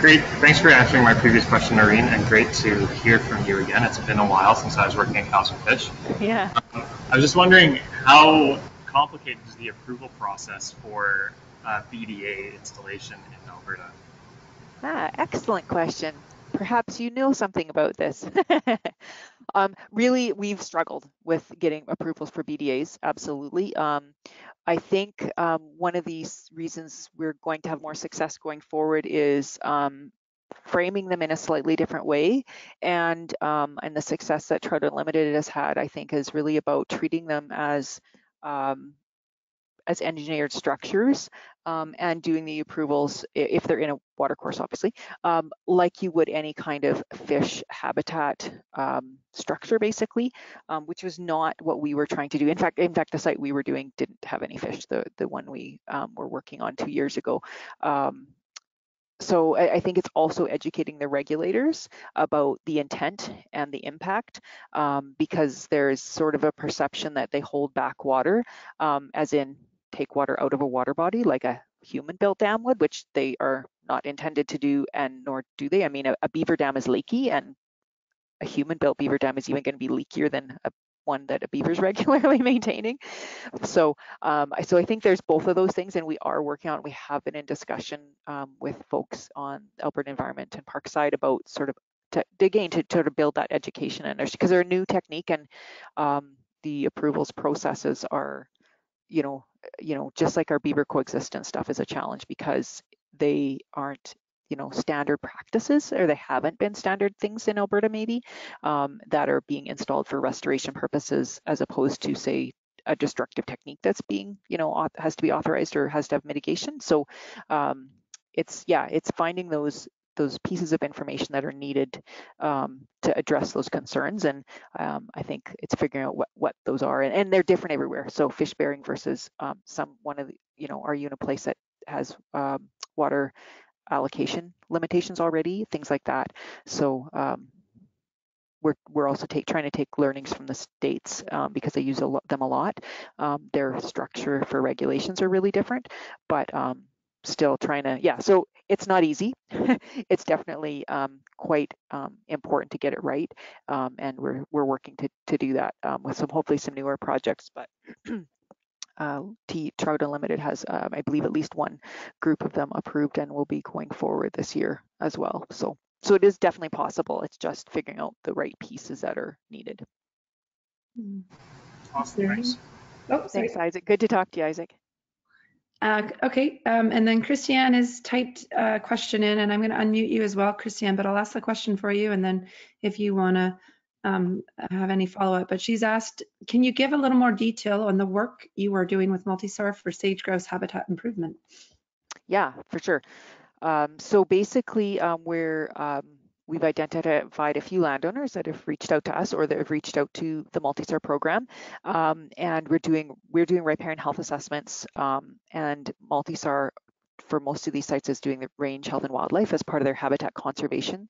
great. Thanks for answering my previous question, Norine, and great to hear from you again. It's been a while since I was working at Cows and Fish. Yeah. I was just wondering, how complicated is the approval process for BDA installation in Alberta? Excellent question. Perhaps you know something about this. Really, we've struggled with getting approvals for BDAs, absolutely. I think one of these reasons we're going to have more success going forward is framing them in a slightly different way. And the success that Trout Unlimited has had, I think, is really about treating them as engineered structures, and doing the approvals, if they're in a watercourse, obviously, like you would any kind of fish habitat structure, basically, which was not what we were trying to do. In fact, the site we were doing didn't have any fish, the one we were working on 2 years ago. So I think it's also educating the regulators about the intent and the impact, because there's sort of a perception that they hold back water, as in take water out of a water body like a human-built dam would, which they are not intended to do, and nor do they. I mean, a beaver dam is leaky, and a human-built beaver dam is even going to be leakier than one that a beaver's regularly maintaining. So I think there's both of those things, and we are working on, we have been in discussion with folks on Alberta Environment and Parkside about sort of to sort of build that education, and because they're a new technique, and the approvals processes are, just like our beaver coexistence stuff is a challenge, because they aren't standard practices, or they haven't been standard things in Alberta maybe, that are being installed for restoration purposes, as opposed to, say, a destructive technique that's being, has to be authorized or has to have mitigation. So it's finding those pieces of information that are needed to address those concerns, and I think it's figuring out what those are, and they're different everywhere. So fish bearing versus one of the, are you in a place that has water allocation limitations already, things like that. So we're also trying to take learnings from the states because they use them a lot. Their structure for regulations are really different, but still trying to, yeah, so it's not easy. It's definitely quite important to get it right, and we're working to do that with hopefully some newer projects. But Trout Unlimited has, I believe, at least one group of them approved and will be going forward this year as well. So it is definitely possible. It's just figuring out the right pieces that are needed. Awesome, thanks. Oh, sorry. Thanks, Isaac. Good to talk to you, Isaac. Okay, and then Christiane has typed a question in, and I'm going to unmute you as well, Christiane, but I'll ask the question for you, and then if you want to have any follow-up. But she's asked, can you give a little more detail on the work you are doing with Multisour for sage-grouse habitat improvement? Yeah, for sure. So basically, we've identified a few landowners that have reached out to us or that have reached out to the Multisour program, and we're doing riparian health assessments, and Multisour for most of these sites is doing the range health and wildlife as part of their habitat conservation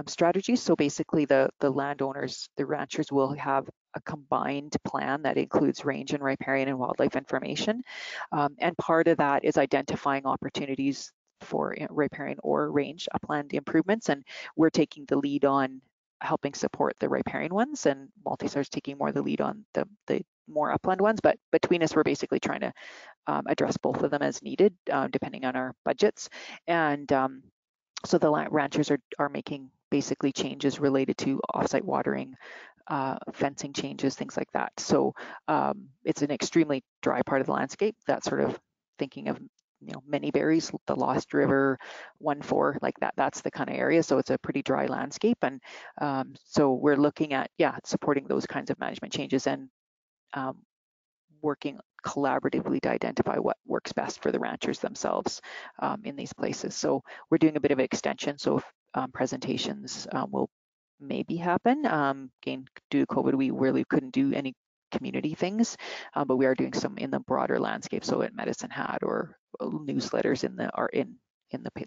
strategy. So basically the landowners, the ranchers will have a combined plan that includes range and riparian and wildlife information. And part of that is identifying opportunities for riparian or range upland improvements. And we're taking the lead on helping support the riparian ones, and Multisour's taking more the lead on the more upland ones. But between us, we're basically trying to address both of them as needed, depending on our budgets. And so the ranchers are making basically changes related to offsite watering, fencing changes, things like that. So it's an extremely dry part of the landscape. That's sort of thinking of, many berries, the Lost River, 1-4, like that. That's the kind of area. So it's a pretty dry landscape, and so we're looking at supporting those kinds of management changes and working collaboratively to identify what works best for the ranchers themselves in these places. So we're doing a bit of extension. So presentations will maybe happen. Again, due to COVID, we really couldn't do any community things, but we are doing some in the broader landscape. So at Medicine Hat or newsletters in the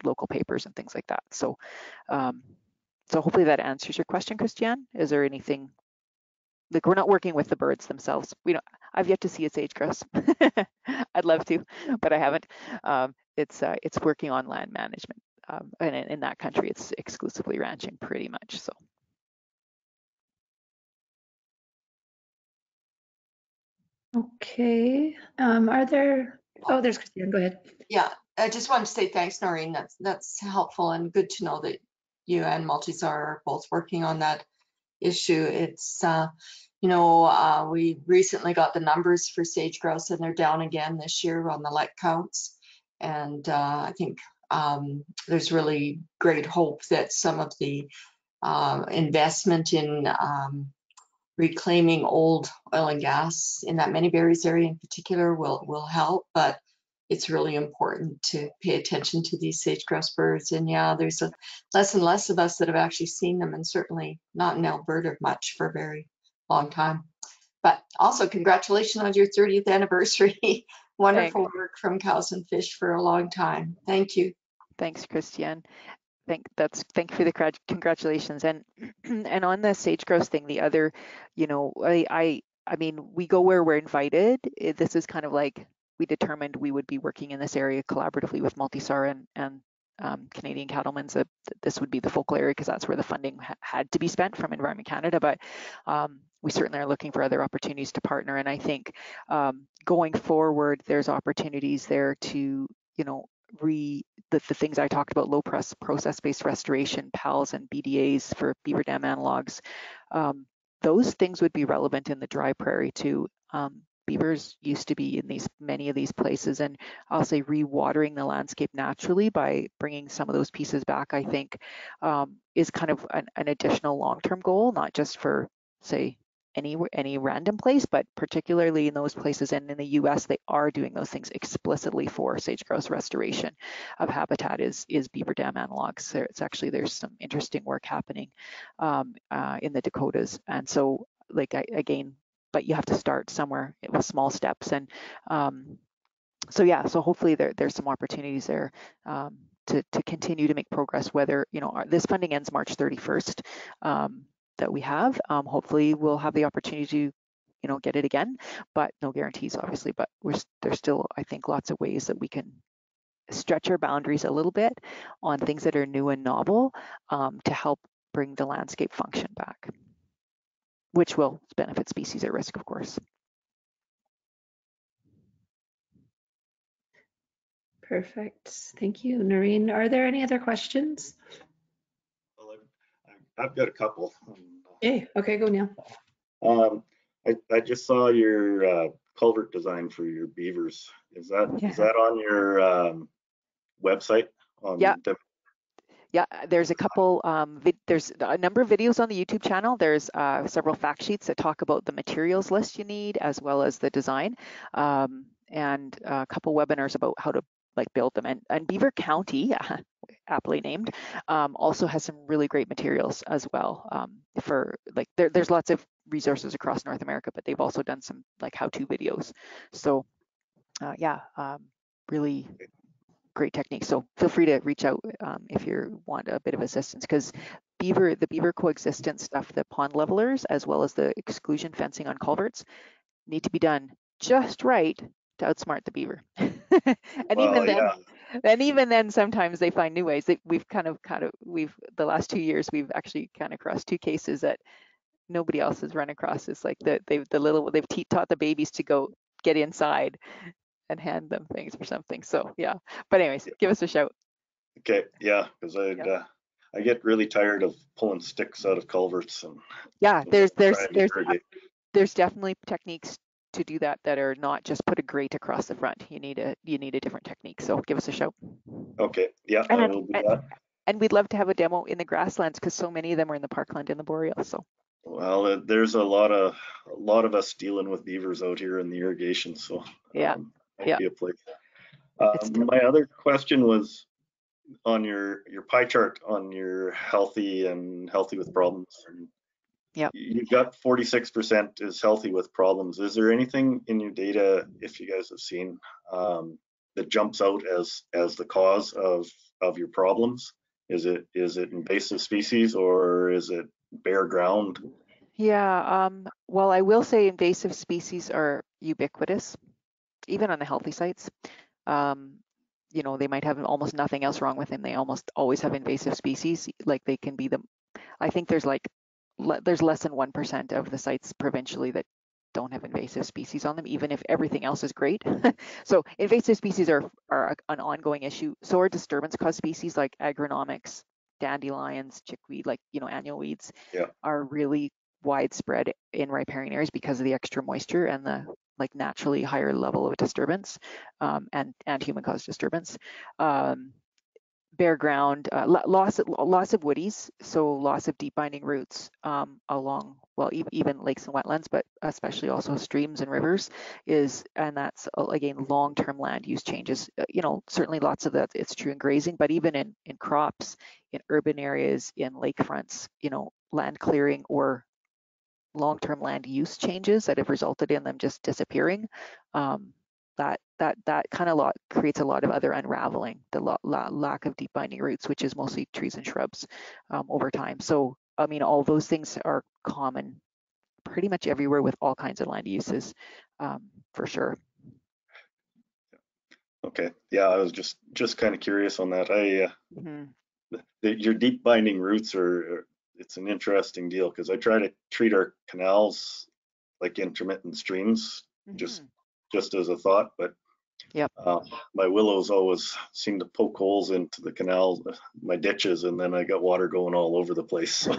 local papers and things like that. So so hopefully that answers your question, Christiane. Is there anything? Like, we're not working with the birds themselves. I've yet to see a sage-grouse. I'd love to, but I haven't. It's working on land management, and in that country, it's exclusively ranching pretty much. So. Okay. Are there? Oh, there's Christiane. Go ahead. Yeah, I just wanted to say thanks, Norine. That's helpful and good to know that you and Multisour are both working on that issue. It's we recently got the numbers for sage grouse, and they're down again this year on the let counts. And I think there's really great hope that some of the investment in reclaiming old oil and gas in that Many Berries area in particular will help. But it's really important to pay attention to these sage-grouse birds. And yeah, there's less and less of us that have actually seen them, and certainly not in Alberta much for a very long time. But also congratulations on your 30th anniversary. Wonderful work from Cows and Fish for a long time. Thank you. Thanks, Christiane. Thank you for the congratulations. And on the sage-grouse thing, the other, I mean, we go where we're invited. This is kind of like, we determined we would be working in this area collaboratively with Multisour and Canadian Cattlemen's. This would be the focal area because that's where the funding had to be spent from Environment Canada. But we certainly are looking for other opportunities to partner. And I think going forward, there's opportunities there to, the things I talked about, low process-based restoration, PALs and BDAs for beaver dam analogs. Those things would be relevant in the dry prairie too. Beavers used to be in many of these places, and I'll say rewatering the landscape naturally by bringing some of those pieces back, I think, is kind of an additional long-term goal, not just for, say, any random place, but particularly in those places. And in the US, they are doing those things explicitly for sage-grouse restoration of habitat is beaver dam analogs. There's some interesting work happening in the Dakotas. And so, but you have to start somewhere with small steps. And so hopefully there's some opportunities there to continue to make progress, whether, this funding ends March 31st. that we have. Hopefully we'll have the opportunity to, you know, get it again, but no guarantees obviously, but there's still, I think, lots of ways that we can stretch our boundaries a little bit on things that are new and novel to help bring the landscape function back, which will benefit species at risk, of course. Perfect. Thank you, Norine. Are there any other questions? Well, I've got a couple. Hey, okay, go Neil. I just saw your culvert design for your beavers. Is that on your website? Yeah. Yeah, there's a couple, there's a number of videos on the YouTube channel. There's several fact sheets that talk about the materials list you need as well as the design, and a couple webinars about how to build them. And Beaver County, aptly named, also has some really great materials as well. For there's lots of resources across North America, but they've also done some how-to videos. So yeah, really great technique. So feel free to reach out if you want a bit of assistance, because the beaver coexistence stuff, the pond levelers, as well as the exclusion fencing on culverts, need to be done just right to outsmart the beaver. And even then, sometimes they find new ways. We've the last 2 years, we've actually kind of crossed 2 cases that nobody else has run across. It's like they've taught the babies to go get inside and hand them things or something. So yeah, but anyways, give us a shout. Okay, yeah, because I get really tired of pulling sticks out of culverts. And yeah, there's definitely techniques to do that are not just put a grate across the front. You need a different technique. So give us a shout. Okay, yeah, I will do that. And we'd love to have a demo in the grasslands, because so many of them are in the parkland and the boreal. So well, there's a lot of us dealing with beavers out here in the irrigation. So yeah, might be a place. My other question was on your pie chart on your healthy with problems. Yeah, you've got 46% is healthy with problems. Is there anything in your data, if you guys have seen, that jumps out as the cause of your problems? Is it invasive species, or is it bare ground? Yeah, well, I will say invasive species are ubiquitous, even on the healthy sites. You know, they might have almost nothing else wrong with them. They almost always have invasive species. Like they can be I think there's there's less than 1% of the sites provincially that don't have invasive species on them, even if everything else is great. So invasive species are an ongoing issue. So are disturbance caused species like agronomics, dandelions, chickweed, annual weeds, are really widespread in riparian areas because of the extra moisture and the naturally higher level of disturbance, and human caused disturbance. Bare ground, loss of woodies, so loss of deep binding roots along, well, even lakes and wetlands, but especially also streams and rivers, and that's again long-term land use changes. Certainly lots of that, it's true in grazing, but even in crops, in urban areas, in lakefronts, land clearing or long-term land use changes that have resulted in them just disappearing. That kind of creates a lot of other unraveling, the lack of deep binding roots, which is mostly trees and shrubs over time. So, I mean, all those things are common pretty much everywhere with all kinds of land uses, for sure. Okay, yeah, I was just kind of curious on that. Your deep binding roots it's an interesting deal, because I try to treat our canals like intermittent streams, just as a thought, but my willows always seem to poke holes into the canal, my ditches, and then I got water going all over the place. So.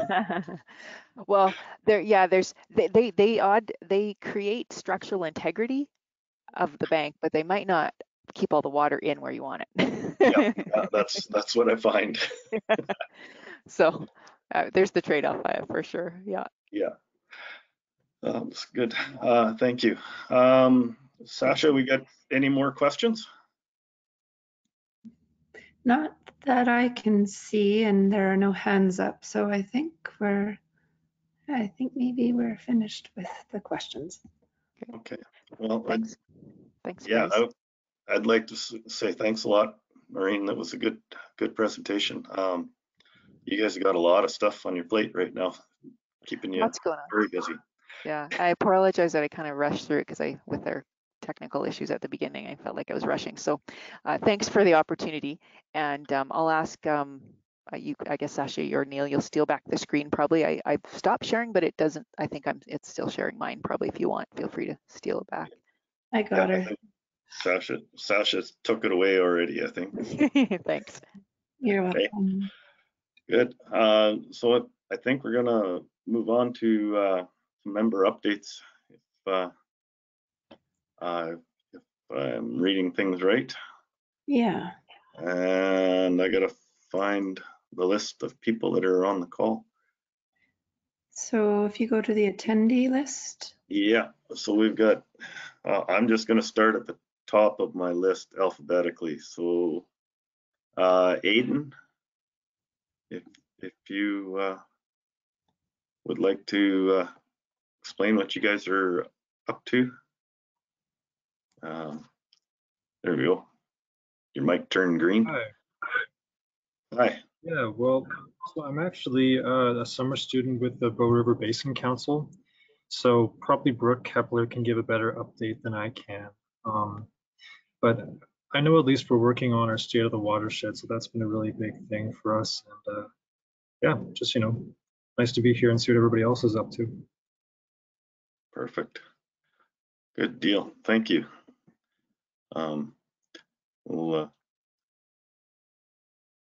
Well, they create structural integrity of the bank, but they might not keep all the water in where you want it. yeah, that's what I find. So there's the trade-off for sure. Yeah. That's good. Thank you. Sasha, we got any more questions? Not that I can see, and there are no hands up. So I think maybe we're finished with the questions. Okay. Well, thanks. Yeah, I'd like to say thanks a lot, Norine. That was a good presentation. You guys have got a lot of stuff on your plate right now. keeping you What's going on? very busy. Yeah, I apologize that I kind of rushed through it because with our technical issues at the beginning, I felt like I was rushing. So thanks for the opportunity. And I'll ask you, I guess, Sasha or Neil, you'll steal back the screen probably. I've stopped sharing, but it doesn't, I think it's still sharing mine probably. If you want, feel free to steal it back. I got her. I think Sasha took it away already, I think. Thanks. You're Okay. welcome. Good. So I think we're gonna move on to some member updates. If I'm reading things right. Yeah. And I gotta find the list of people that are on the call. So if you go to the attendee list. Yeah, so we've got, I'm just gonna start at the top of my list alphabetically. So Aiden, if you would like to explain what you guys are up to. There we go. Your mic turned green. Hi. Hi. Yeah, well, so I'm actually a summer student with the Bow River Basin Council. So probably Brooke Kepler can give a better update than I can. But I know at least we're working on our state of the watershed, so that's been a really big thing for us. And yeah, just, nice to be here and see what everybody else is up to. Perfect. Good deal. Thank you.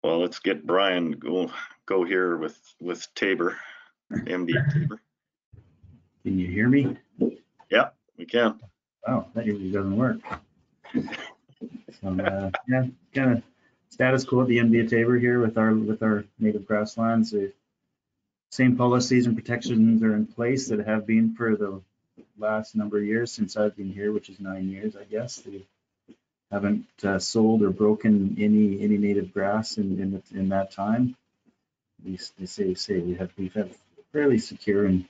Well, let's get Brian go here with Tabor, MD Tabor. Can you hear me? Yeah, we can. Oh, that usually doesn't work. So yeah, kind of status quo at the MD Tabor here with our native grasslands. The same policies and protections are in place that have been for the last number of years since I've been here, which is 9 years, I guess. They haven't sold or broken any native grass in that time. At least they say we've had fairly secure and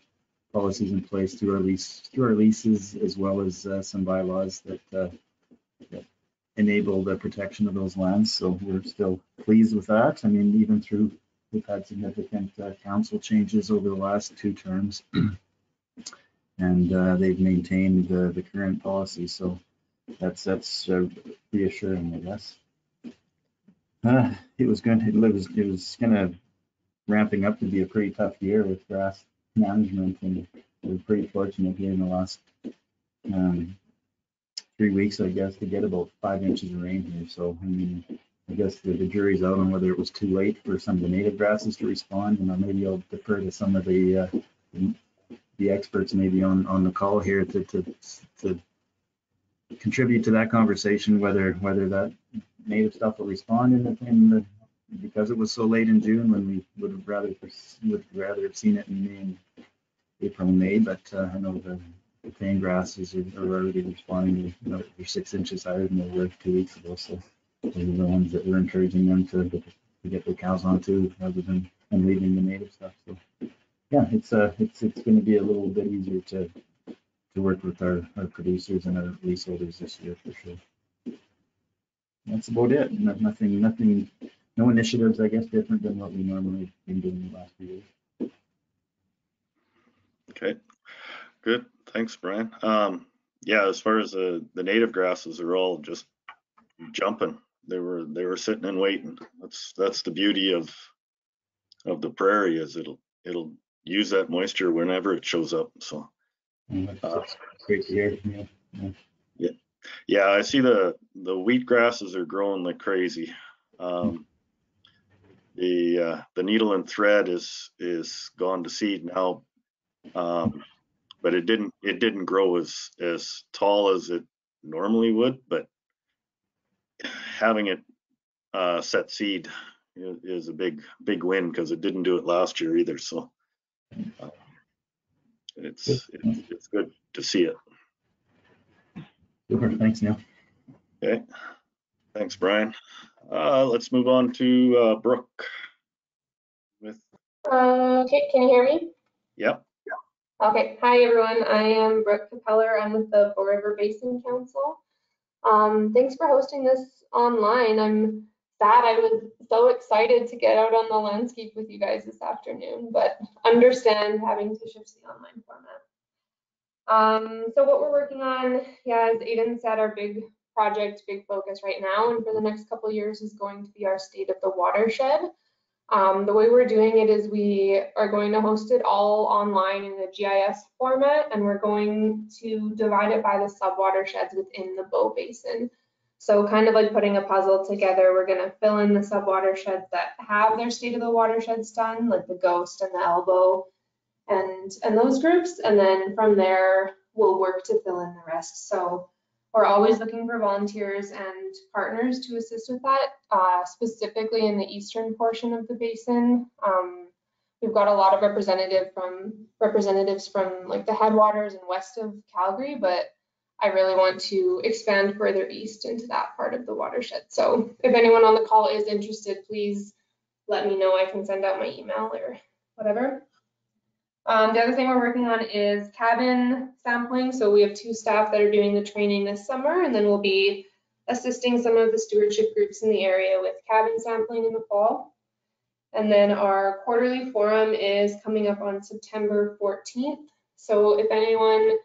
policies in place through our leases, as well as some bylaws that enable the protection of those lands. So we're still pleased with that. I mean, even through we've had significant council changes over the last 2 terms, and they've maintained the current policy. So that's reassuring, I guess. It was kind of ramping up to be a pretty tough year with grass management, and we're pretty fortunate here in the last 3 weeks, I guess, to get about 5 inches of rain here. So I mean, I guess the jury's out on whether it was too late for some of the native grasses to respond. And maybe I'll defer to some of the experts maybe on the call here to contribute to that conversation, whether that native stuff will respond because it was so late in June, when we would rather have seen it in April and May. But I know the tame grasses are already responding. They're 6 inches higher than they were 2 weeks ago. So those are the ones that we're encouraging them to get their cows onto, rather than leaving the native stuff. So yeah, it's going to be a little bit easier to work with our producers and our leaseholders this year for sure. That's about it. Nothing, no initiatives, I guess, different than what we normally been doing the last few years. Okay, good. Thanks, Brian. Yeah, as far as the native grasses are all just jumping. They were sitting and waiting. That's the beauty of the prairie, is it'll use that moisture whenever it shows up. So That's great to hear. Yeah, I see the wheat grasses are growing like crazy. The needle and thread is gone to seed now, but it didn't grow as tall as it normally would. But having it set seed is a big win, because it didn't do it last year either. So it's good to see it. Super. Thanks, Neil. Okay. Thanks, Brian. Let's move on to Brooke. Okay, can you hear me? Yep. Okay, hi everyone. I am Brooke Capeller. I'm with the Bow River Basin Council. Thanks for hosting this online. I'm that, I was so excited to get out on the landscape with you guys this afternoon, but understand having to shift the online format. So what we're working on, yeah, as Aiden said, our big project, big focus right now, and for the next couple of years is going to be our state of the watershed. The way we're doing it is we are going to host it all online in the GIS format, and we're going to divide it by the sub-watersheds within the Bow Basin. So kind of like putting a puzzle together, we're going to fill in the sub-watersheds that have their state of the watersheds done, like the Ghost and the Elbow and those groups, and then from there we'll work to fill in the rest. So we're always looking for volunteers and partners to assist with that, specifically in the eastern portion of the basin. We've got a lot of representatives from like the headwaters and west of Calgary, but I really want to expand further east into that part of the watershed. So if anyone on the call is interested, please let me know. I can send out my email or whatever. The other thing we're working on is cabin sampling. So we have 2 staff that are doing the training this summer, and then we'll be assisting some of the stewardship groups in the area with cabin sampling in the fall. And then our quarterly forum is coming up on September 14th. So if anyone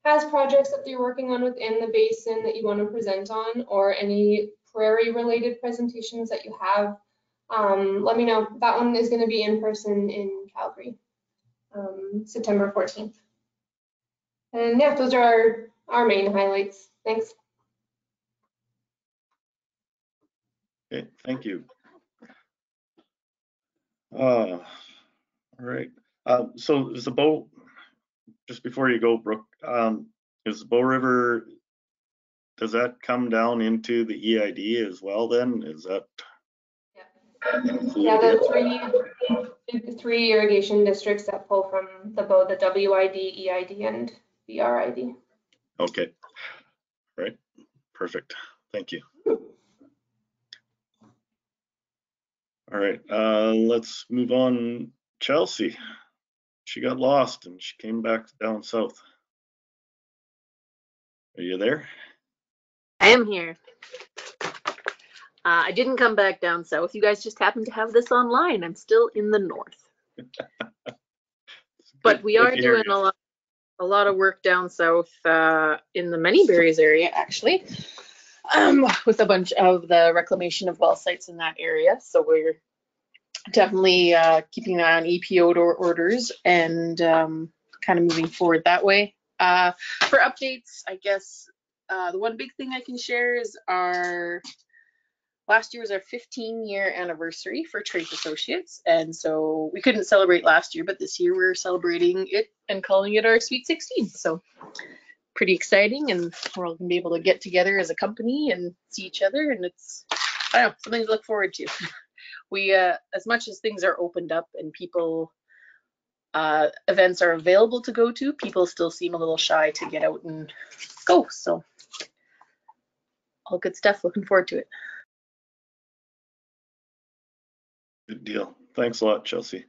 has projects that you're working on within the basin that you want to present on, or any prairie related presentations that you have, let me know. That one is going to be in person in Calgary. September 14th. And yeah, those are our main highlights. Thanks. Okay, thank you. All right. So is the Bow, just before you go, Brooke, is the Bow River, does that come down into the EID as well then? Is that? Yeah, the three irrigation districts that pull from the Bow, the WID, EID, and BRID. Okay, right, perfect, thank you. All right, let's move on. Chelsea, she got lost and she came back down south. Are you there? I am here. I didn't come back down south. You guys just happen to have this online. I'm still in the north. But we are doing a lot of work down south in the Many Berries area, actually, with a bunch of the reclamation of well sites in that area. So we're definitely keeping an eye on EPO orders and kind of moving forward that way. For updates, I guess the one big thing I can share is last year was our 15-year anniversary for Trace Associates, and so we couldn't celebrate last year, but this year we're celebrating it and calling it our Sweet 16. So pretty exciting, and we're all gonna be able to get together as a company and see each other, and it's, I don't know, something to look forward to. We, as much as things are opened up and people, events are available to go to, people still seem a little shy to get out and go. So all good stuff, looking forward to it. Good deal. Thanks a lot, Chelsea.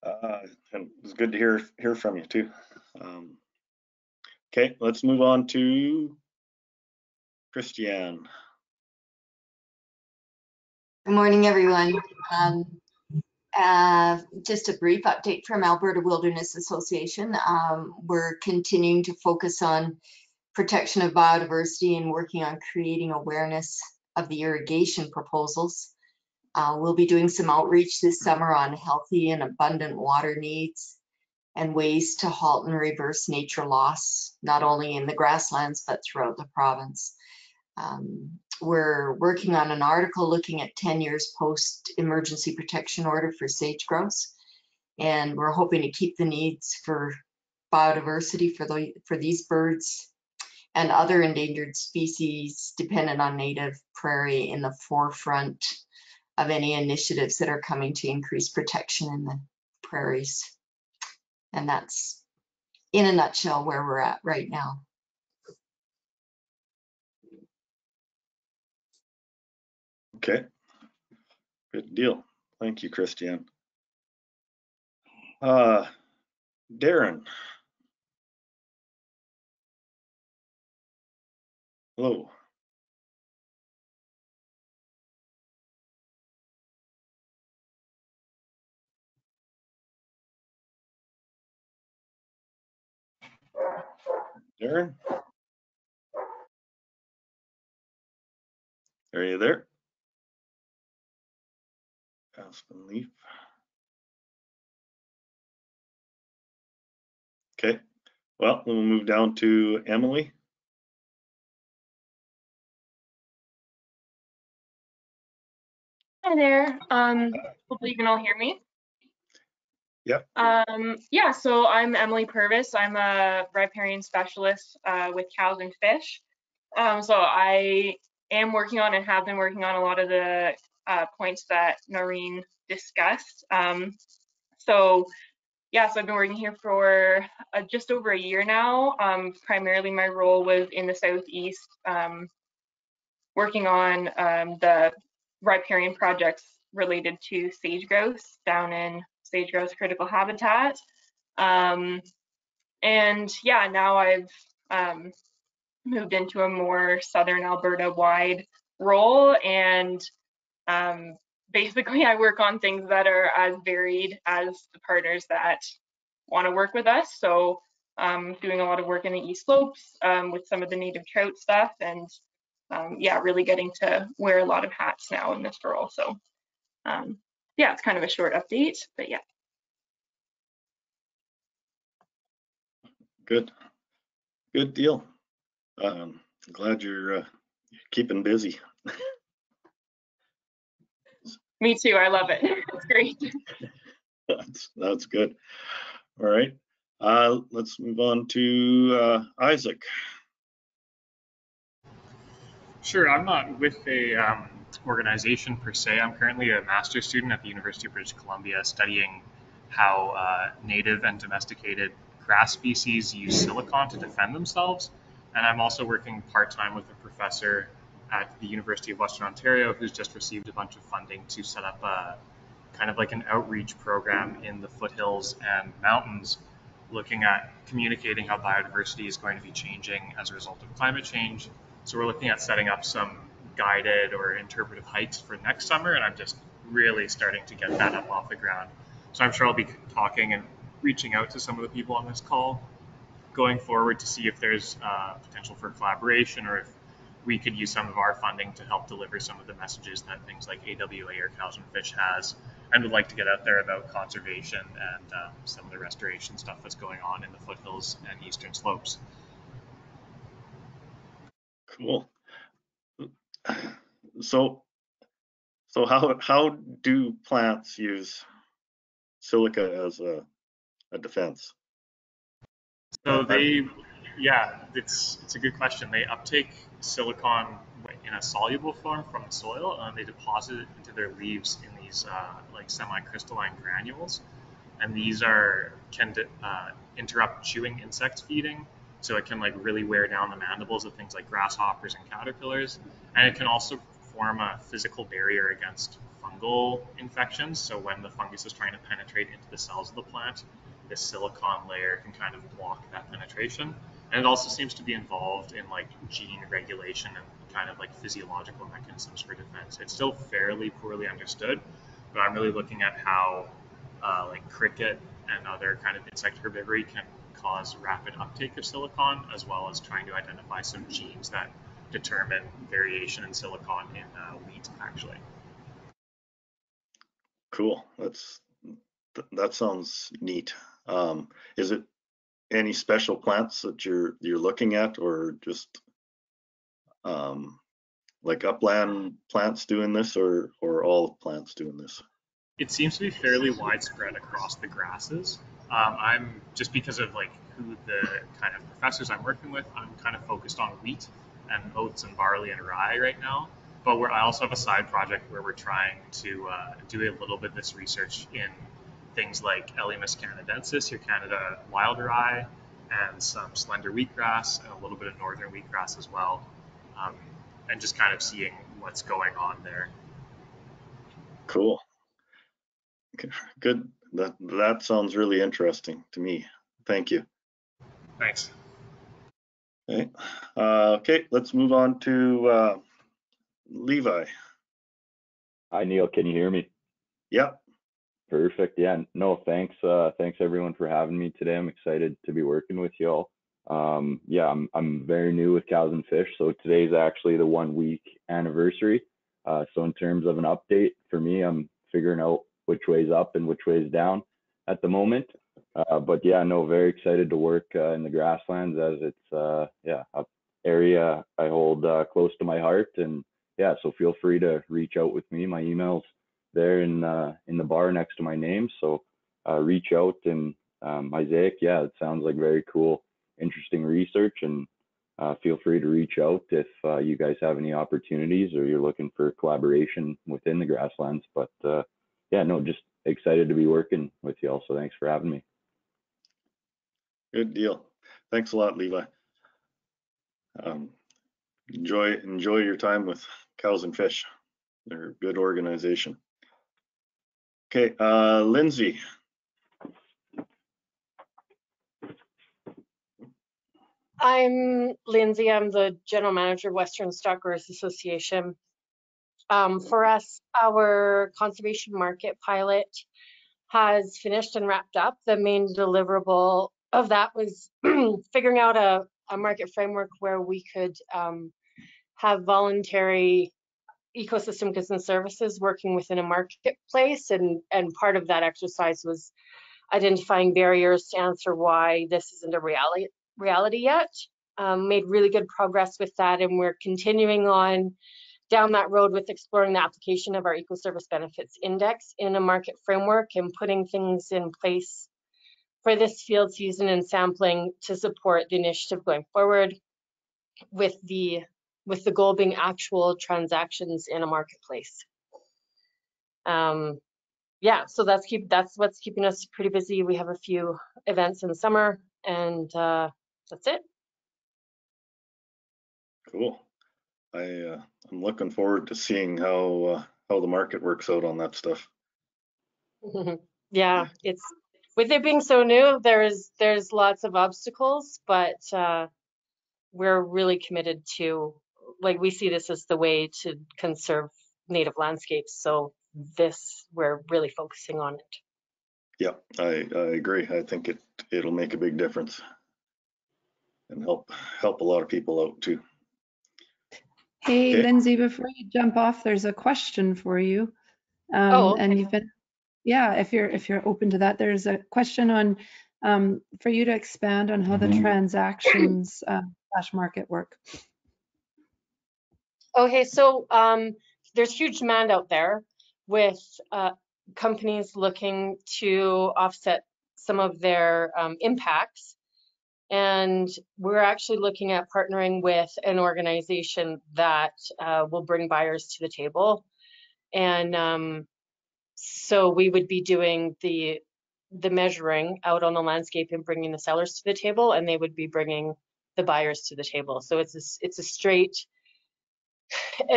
And it's good to hear from you too. Okay, let's move on to Christiane. Good morning, everyone. Just a brief update from Alberta Wilderness Association. We're continuing to focus on protection of biodiversity and working on creating awareness of the irrigation proposals. We'll be doing some outreach this summer on healthy and abundant water needs and ways to halt and reverse nature loss, not only in the grasslands, but throughout the province. We're working on an article looking at 10 years post-emergency protection order for sage grouse, and we're hoping to keep the needs for biodiversity for these birds and other endangered species dependent on native prairie in the forefront of any initiatives that are coming to increase protection in the prairies. And that's, in a nutshell, where we're at right now. Okay, good deal. Thank you, Christiane. Darren. Hello. Aaron? Are you there? Aspen Leaf. Okay, well, we'll move down to Emily. Hi there. Hopefully you can all hear me. Yep. Yeah, so I'm Emily Purvis. I'm a riparian specialist with cows and fish. So I am working on and have been working on a lot of the points that Norine discussed. So I've been working here for just over a year now. Primarily my role was in the Southeast, working on the riparian projects related to sage grouse down in sage grouse critical habitat. And yeah, now I've moved into a more southern Alberta wide role, and basically I work on things that are as varied as the partners that want to work with us. So doing a lot of work in the East Slopes with some of the native trout stuff, and yeah, really getting to wear a lot of hats now in this role. So yeah, it's kind of a short update, but yeah. Good deal. Glad you're keeping busy. Me too, I love it. It's great. That's good. All right, let's move on to Isaac. Sure, I'm not with a organization per se. I'm currently a master's student at the University of British Columbia studying how native and domesticated grass species use silicon to defend themselves. And I'm also working part-time with a professor at the University of Western Ontario who's just received a bunch of funding to set up a kind of like an outreach program in the foothills and mountains, looking at communicating how biodiversity is going to be changing as a result of climate change. So we're looking at setting up some guided or interpretive hikes for next summer, and I'm just really starting to get that up off the ground. So I'm sure I'll be talking and reaching out to some of the people on this call going forward to see if there's potential for collaboration, or if we could use some of our funding to help deliver some of the messages that things like AWA or Cows and Fish has, and would like to get out there about conservation and some of the restoration stuff that's going on in the foothills and eastern slopes. Cool. So how do plants use silica as a defense? So it's a good question. They uptake silicon in a soluble form from the soil, and they deposit it into their leaves in these like semi-crystalline granules. And these can interrupt chewing insect feeding, so it can like really wear down the mandibles of things like grasshoppers and caterpillars. And it can also form a physical barrier against fungal infections. So when the fungus is trying to penetrate into the cells of the plant, this silicon layer can kind of block that penetration. And it also seems to be involved in like gene regulation and kind of like physiological mechanisms for defense. It's still fairly poorly understood, but I'm really looking at how like cricket and other kind of insect herbivory can cause rapid uptake of silicon, as well as trying to identify some genes that determine variation in silicon in wheat, actually. Cool. That sounds neat. Is it any special plants that you're looking at, or just like upland plants doing this, or all plants doing this? It seems to be fairly widespread across the grasses. I'm just because of like who the kind of professors I'm working with, I'm kind of focused on wheat and oats and barley and rye right now. But I also have a side project where we're trying to do a little bit of this research in things like Elymus canadensis, your Canada wild rye, and some slender wheatgrass, and a little bit of northern wheatgrass as well, and just kind of seeing what's going on there. Cool. Okay, good. That sounds really interesting to me. Thank you. Thanks. Okay. Okay, let's move on to Levi. Hi, Neil. Can you hear me? Yep. Perfect. Yeah. No, thanks. Thanks everyone for having me today. I'm excited to be working with you all. Yeah, I'm very new with Cows and Fish, so today's actually the 1 week anniversary. So in terms of an update for me, I'm figuring out which way's up and which way's down at the moment. But yeah, no, very excited to work in the grasslands, as it's yeah, a area I hold close to my heart. And yeah, so feel free to reach out with me. My email's there in the bar next to my name. So reach out. And Isaac, yeah, it sounds like very cool, interesting research, and feel free to reach out if you guys have any opportunities or you're looking for collaboration within the grasslands. But yeah, no, just excited to be working with you all. So thanks for having me. Good deal. Thanks a lot, Levi. Enjoy your time with Cows and Fish. They're a good organization. Okay, Lindsay. I'm Lindsay. I'm the general manager of Western Stockgrowers Association. For us, our conservation market pilot has finished and wrapped up. The main deliverable of that was figuring out a market framework where we could have voluntary ecosystem goods and services working within a marketplace, and part of that exercise was identifying barriers to answer why this isn't a reality yet. Made really good progress with that, and we're continuing on down that road with exploring the application of our Ecoservice Benefits Index in a market framework and putting things in place for this field season and sampling to support the initiative going forward, with the goal being actual transactions in a marketplace. Yeah, so that's what's keeping us pretty busy. We have a few events in the summer, and that's it. Cool. I'm looking forward to seeing how the market works out on that stuff. Yeah, it's with it being so new, there's lots of obstacles, but we're really committed to, like, we see this as the way to conserve native landscapes. So we're really focusing on it. Yeah, I agree. I think it'll make a big difference and help a lot of people out too. Hey, Okay. Lindsay, before you jump off, there's a question for you. Okay. And you've been, yeah, if you're open to that, there's a question on for you to expand on how the transactions / market work. Okay, so there's huge demand out there with companies looking to offset some of their impacts. And we're actually looking at partnering with an organization that will bring buyers to the table. And so we would be doing the measuring out on the landscape and bringing the sellers to the table, and they would be bringing the buyers to the table. So it's a straight,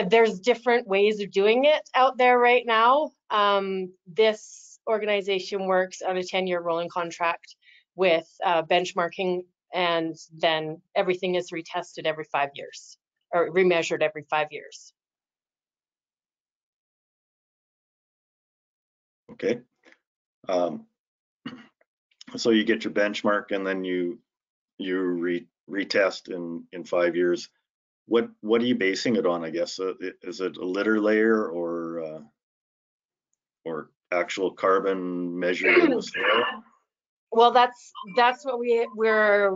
there's different ways of doing it out there right now. This organization works on a 10-year rolling contract with benchmarking, and then everything is retested every 5 years or remeasured every 5 years. Okay. So you get your benchmark, and then you retest in 5 years. What are you basing it on? I guess is it a litter layer or actual carbon measured in the soil? Well, that's what we're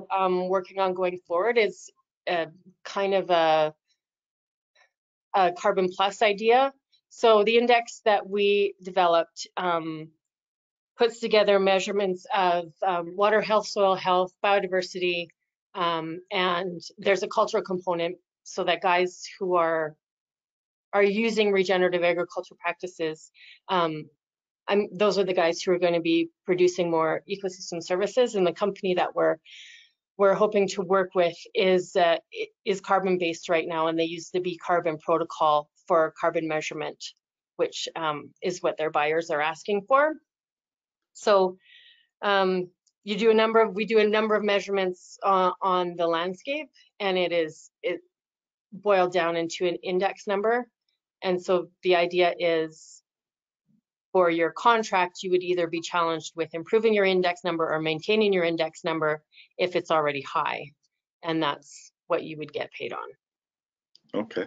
working on going forward, is kind of a carbon plus idea. So the index that we developed puts together measurements of water health, soil health, biodiversity, and there's a cultural component, so that guys who are using regenerative agriculture practices, those are the guys who are going to be producing more ecosystem services. And the company that we're hoping to work with is carbon based right now, and they use the B Carbon protocol for carbon measurement, which is what their buyers are asking for. So we do a number of measurements on the landscape, and it boiled down into an index number. And so the idea is, for your contract, you would either be challenged with improving your index number or maintaining your index number if it's already high. and that's what you would get paid on. Okay.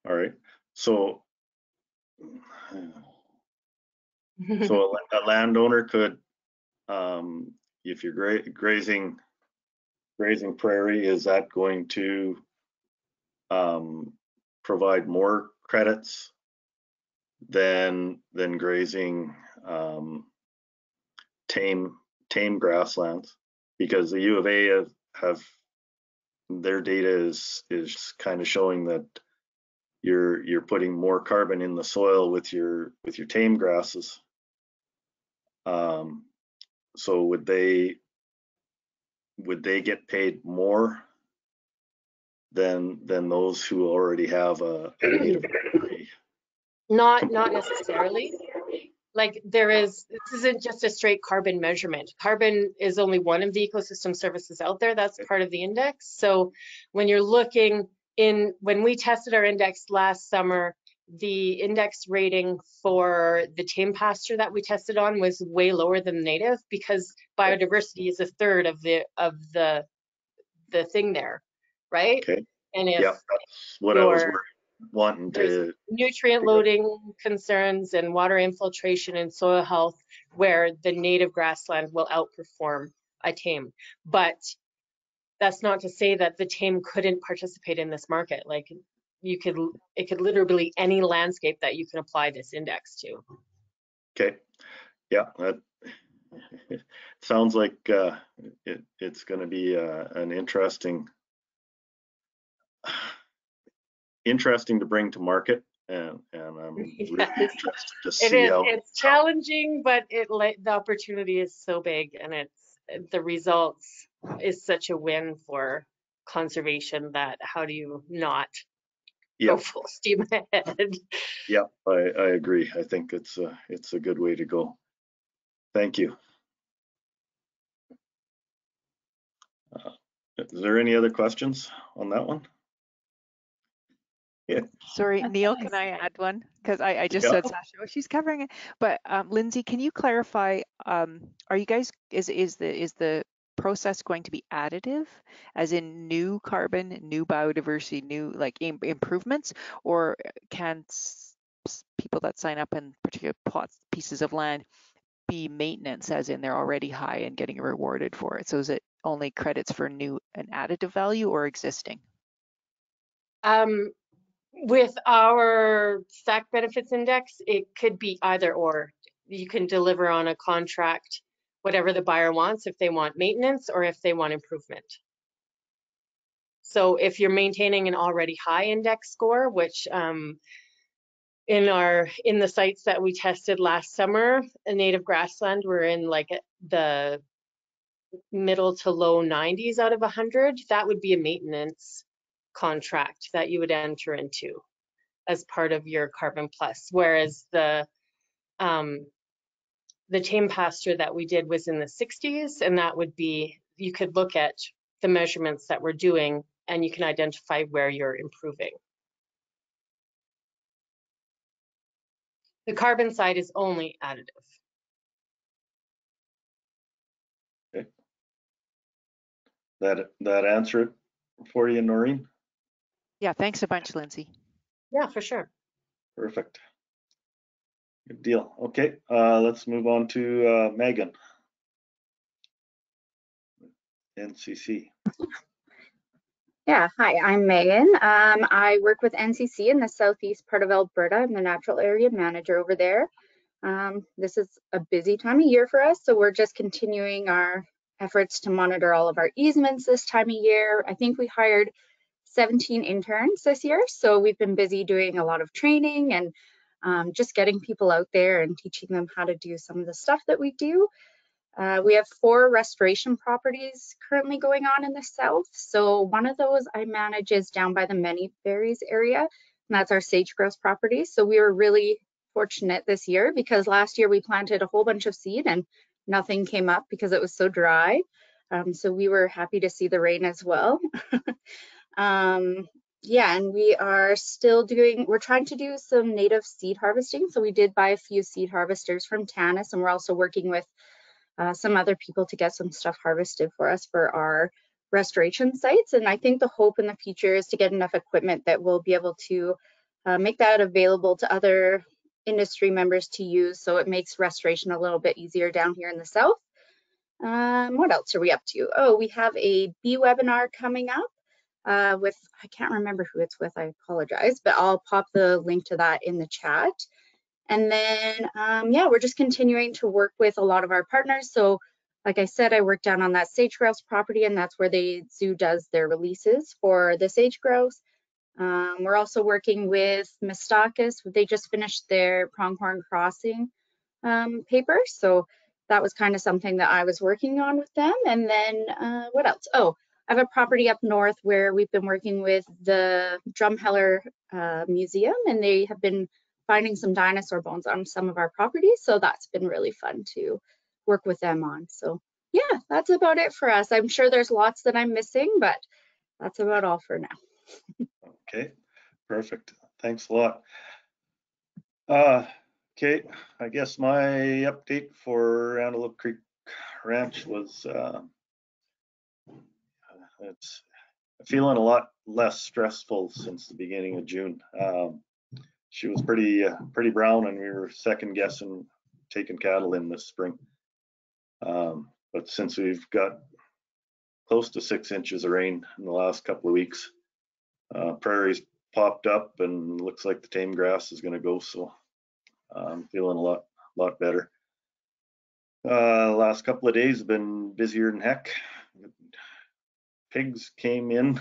All right. So, so a landowner could, if you're grazing prairie, is that going to provide more credits than grazing tame grasslands? Because the U of A have their data is kind of showing that you're putting more carbon in the soil with your tame grasses. So would they get paid more than those who already have a native prairie? Not necessarily. Like this isn't just a straight carbon measurement. Carbon is only one of the ecosystem services out there. That's part of the index. So when you're looking when we tested our index last summer, the index rating for the tame pasture that we tested on was way lower than native, because biodiversity is a third of the thing there, right? Okay. And if that's what I was wanting to. Nutrient loading concerns and water infiltration and soil health, where the native grassland will outperform a tame. But that's not to say that the tame couldn't participate in this market. Like it could literally be any landscape that you can apply this index to. Okay. Yeah, that sounds like it's going to be an interesting to bring to market, and I'm really interested to see how it's challenging, but the opportunity is so big, and the results is such a win for conservation that how do you not go full steam ahead? Yeah, I agree. I think it's a good way to go. Thank you. Is there any other questions on that one? Yeah. Sorry, Neil, can I add one? Because I just said Sasha, oh, she's covering it. But Lindsay, can you clarify, are you guys, is the process going to be additive, as in new carbon, new biodiversity, new like improvements, or can people that sign up in particular pieces of land be maintenance, as in they're already high and getting rewarded for it? So is it only credits for new and additive value, or existing? With our SAC benefits index, it could be either or. You can deliver on a contract whatever the buyer wants, if they want maintenance or if they want improvement. So if you're maintaining an already high index score, which in the sites that we tested last summer, a native grassland, we're in like the middle to low 90s out of 100, that would be a maintenance contract that you would enter into as part of your Carbon Plus. Whereas the tame pasture that we did was in the 60s, and that would be, you could look at the measurements that we're doing and you can identify where you're improving. The carbon side is only additive. Okay. That answer it for you, Norine? Yeah, thanks a bunch, Lindsay. Yeah, for sure. Perfect. Good deal. Okay, let's move on to Megan, NCC. Yeah, hi, I'm Megan. I work with NCC in the southeast part of Alberta. I'm the natural area manager over there. This is a busy time of year for us, so we're just continuing our efforts to monitor all of our easements this time of year. I think we hired 17 interns this year, so we've been busy doing a lot of training and just getting people out there and teaching them how to do some of the stuff that we do. We have 4 restoration properties currently going on in the south. So one of those I manage is down by the Many Berries area, and that's our sage grouse property. So we were really fortunate this year because last year we planted a whole bunch of seed and nothing came up because it was so dry. So we were happy to see the rain as well. Yeah, and we are still we're trying to do some native seed harvesting. So we did buy a few seed harvesters from Tanis, and we're also working with some other people to get some stuff harvested for us for our restoration sites. And I think the hope in the future is to get enough equipment that we'll be able to make that available to other industry members to use, so it makes restoration a little bit easier down here in the south. What else are we up to? Oh, we have a bee webinar coming up with, I can't remember who it's with, I apologize, but I'll pop the link to that in the chat. And then, yeah, we're just continuing to work with a lot of our partners. So like I said, I work down on that sage grouse property, and that's where the zoo does their releases for the sage grouse. We're also working with Mistakis. They just finished their pronghorn crossing paper. So that was kind of something that I was working on with them. And then what else? Oh, I have a property up north where we've been working with the Drumheller Museum, and they have been finding some dinosaur bones on some of our properties. So that's been really fun to work with them on. So yeah, that's about it for us. I'm sure there's lots that I'm missing, but that's about all for now. Okay, perfect. Thanks a lot. Okay, I guess my update for Antelope Creek Ranch was it's feeling a lot less stressful since the beginning of June. She was pretty brown, and we were second guessing taking cattle in this spring. But since we've got close to 6 inches of rain in the last couple of weeks, prairies popped up, and looks like the tame grass is going to go. So I'm feeling a lot better. Last couple of days have been busier than heck. Pigs came in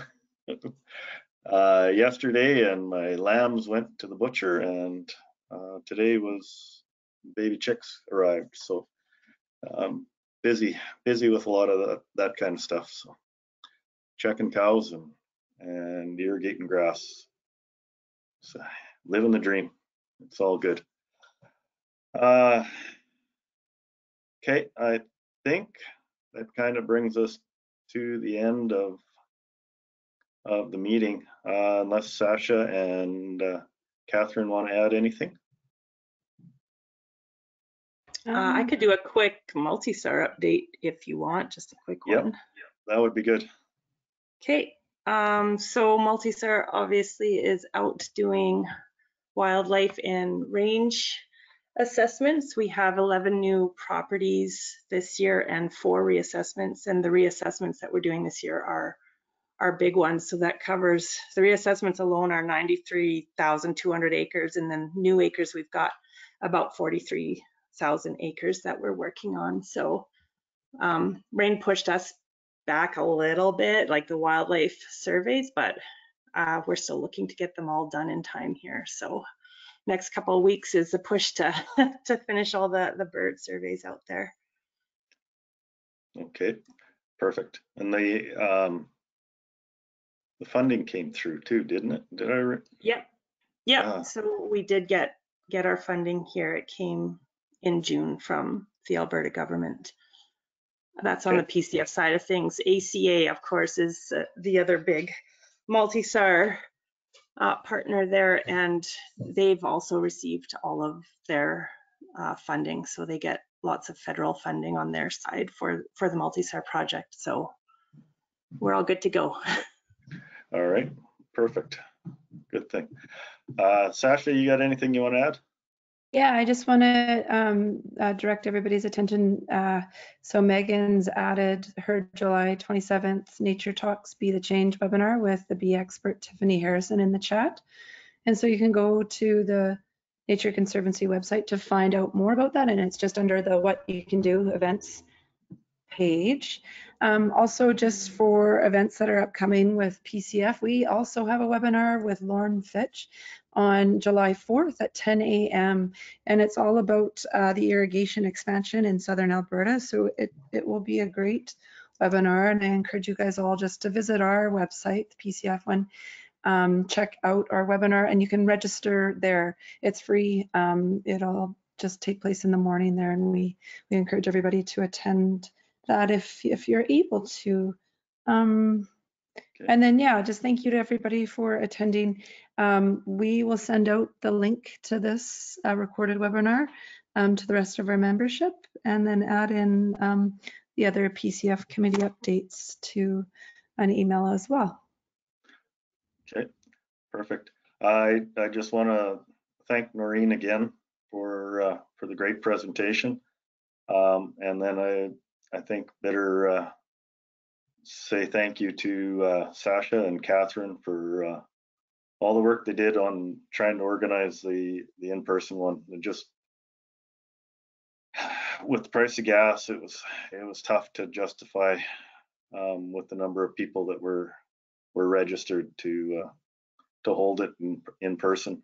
yesterday, and my lambs went to the butcher, and today was baby chicks arrived. So busy with a lot of that kind of stuff. So checking cows and irrigating grass. So living the dream. It's all good. Okay, I think that kind of brings us to the end of the meeting, unless Sasha and Catherine want to add anything. I could do a quick multi-SAR update if you want, just a quick one. Yep, that would be good. Okay, so multi-SAR obviously is out doing wildlife and range assessments. We have 11 new properties this year and 4 reassessments, and the reassessments that we're doing this year are big ones. So that covers, the reassessments alone are 93,200 acres, and then new acres we've got about 43,000 acres that we're working on. So rain pushed us back a little bit, like the wildlife surveys, but we're still looking to get them all done in time here. So next couple of weeks is a push to to finish all the bird surveys out there. Okay, perfect. And the funding came through too, didn't it? Did I? Yep. So we did get our funding here. It came in June from the Alberta government. That's on the PCF side of things. ACA, of course, is the other big multi-SAR partner there, and they've also received all of their funding, so they get lots of federal funding on their side for the multi-SAR project. So we're all good to go. All right, perfect. Good thing. Sasha, you got anything you want to add? Yeah, I just want to direct everybody's attention. So Megan's added her July 27th Nature Talks Be the Change webinar with the bee expert Tiffany Harrison in the chat. And so you can go to the Nature Conservancy website to find out more about that. And it's just under the What You Can Do events page. Also, just for events that are upcoming with PCF, we also have a webinar with Lauren Fitch on July 4th at 10 a.m. and it's all about the irrigation expansion in southern Alberta. So it will be a great webinar, and I encourage you guys all just to visit our website, the PCF one, check out our webinar, and you can register there. It's free. It'll just take place in the morning there, and we encourage everybody to attend that if you're able to. And then, yeah, just thank you to everybody for attending. We will send out the link to this recorded webinar to the rest of our membership, and then add in the other PCF committee updates to an email as well. Okay, perfect. I just want to thank Norine again for the great presentation. And then I think better say thank you to Sasha and Catherine for all the work they did on trying to organize the in-person one. And just with the price of gas, it was tough to justify with the number of people that were registered to hold it in person,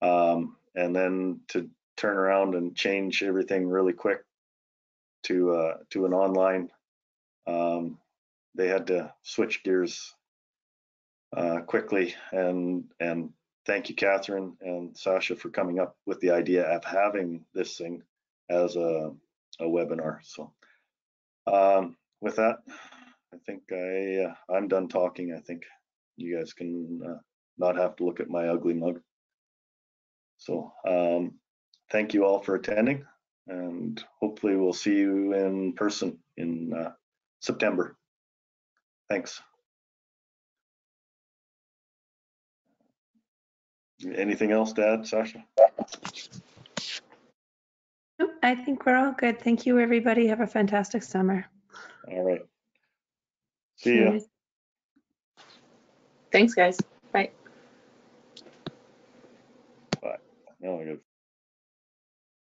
and then to turn around and change everything really quick to an online. They had to switch gears quickly, and thank you, Catherine and Sasha, for coming up with the idea of having this thing as a webinar. So with that, I think I'm done talking. I think you guys can not have to look at my ugly mug. So thank you all for attending, and hopefully we'll see you in person in September. Thanks. Anything else to add, Sasha? Nope, I think we're all good. Thank you, everybody. Have a fantastic summer. All right. See ya. Thanks, guys. Bye. Bye. No, I got